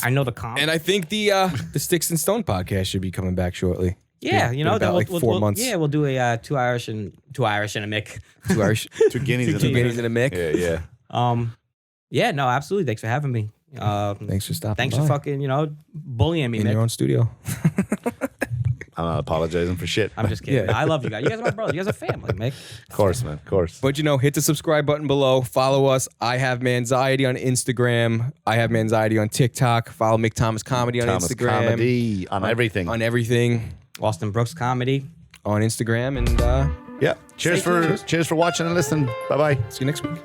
I know the comp. And I think the Sticks and Stone podcast should be coming back shortly. Yeah, you know, about like 4 months. Yeah, we'll do a 2 Irish and a Mick. 2 Irish, 2 Guineas, 2 Guineas and a Mick. Yeah. Yeah, no, absolutely. Thanks for having me. Thanks for stopping. Thanks for fucking, bullying me, in Mick. your own studio. I'm not apologizing for shit. I'm just kidding. Yeah. I love you guys. You guys are my brothers. You guys are family, Mick. Of course, man. Of course. But hit the subscribe button below. Follow us. I have MANxiety on Instagram. I have MANxiety on TikTok. Follow Mick Thomas Comedy on Instagram. Comedy on everything. On everything. Austin Brooks Comedy on Instagram. And yeah. Cheers for watching and listening. Bye-bye. See you next week.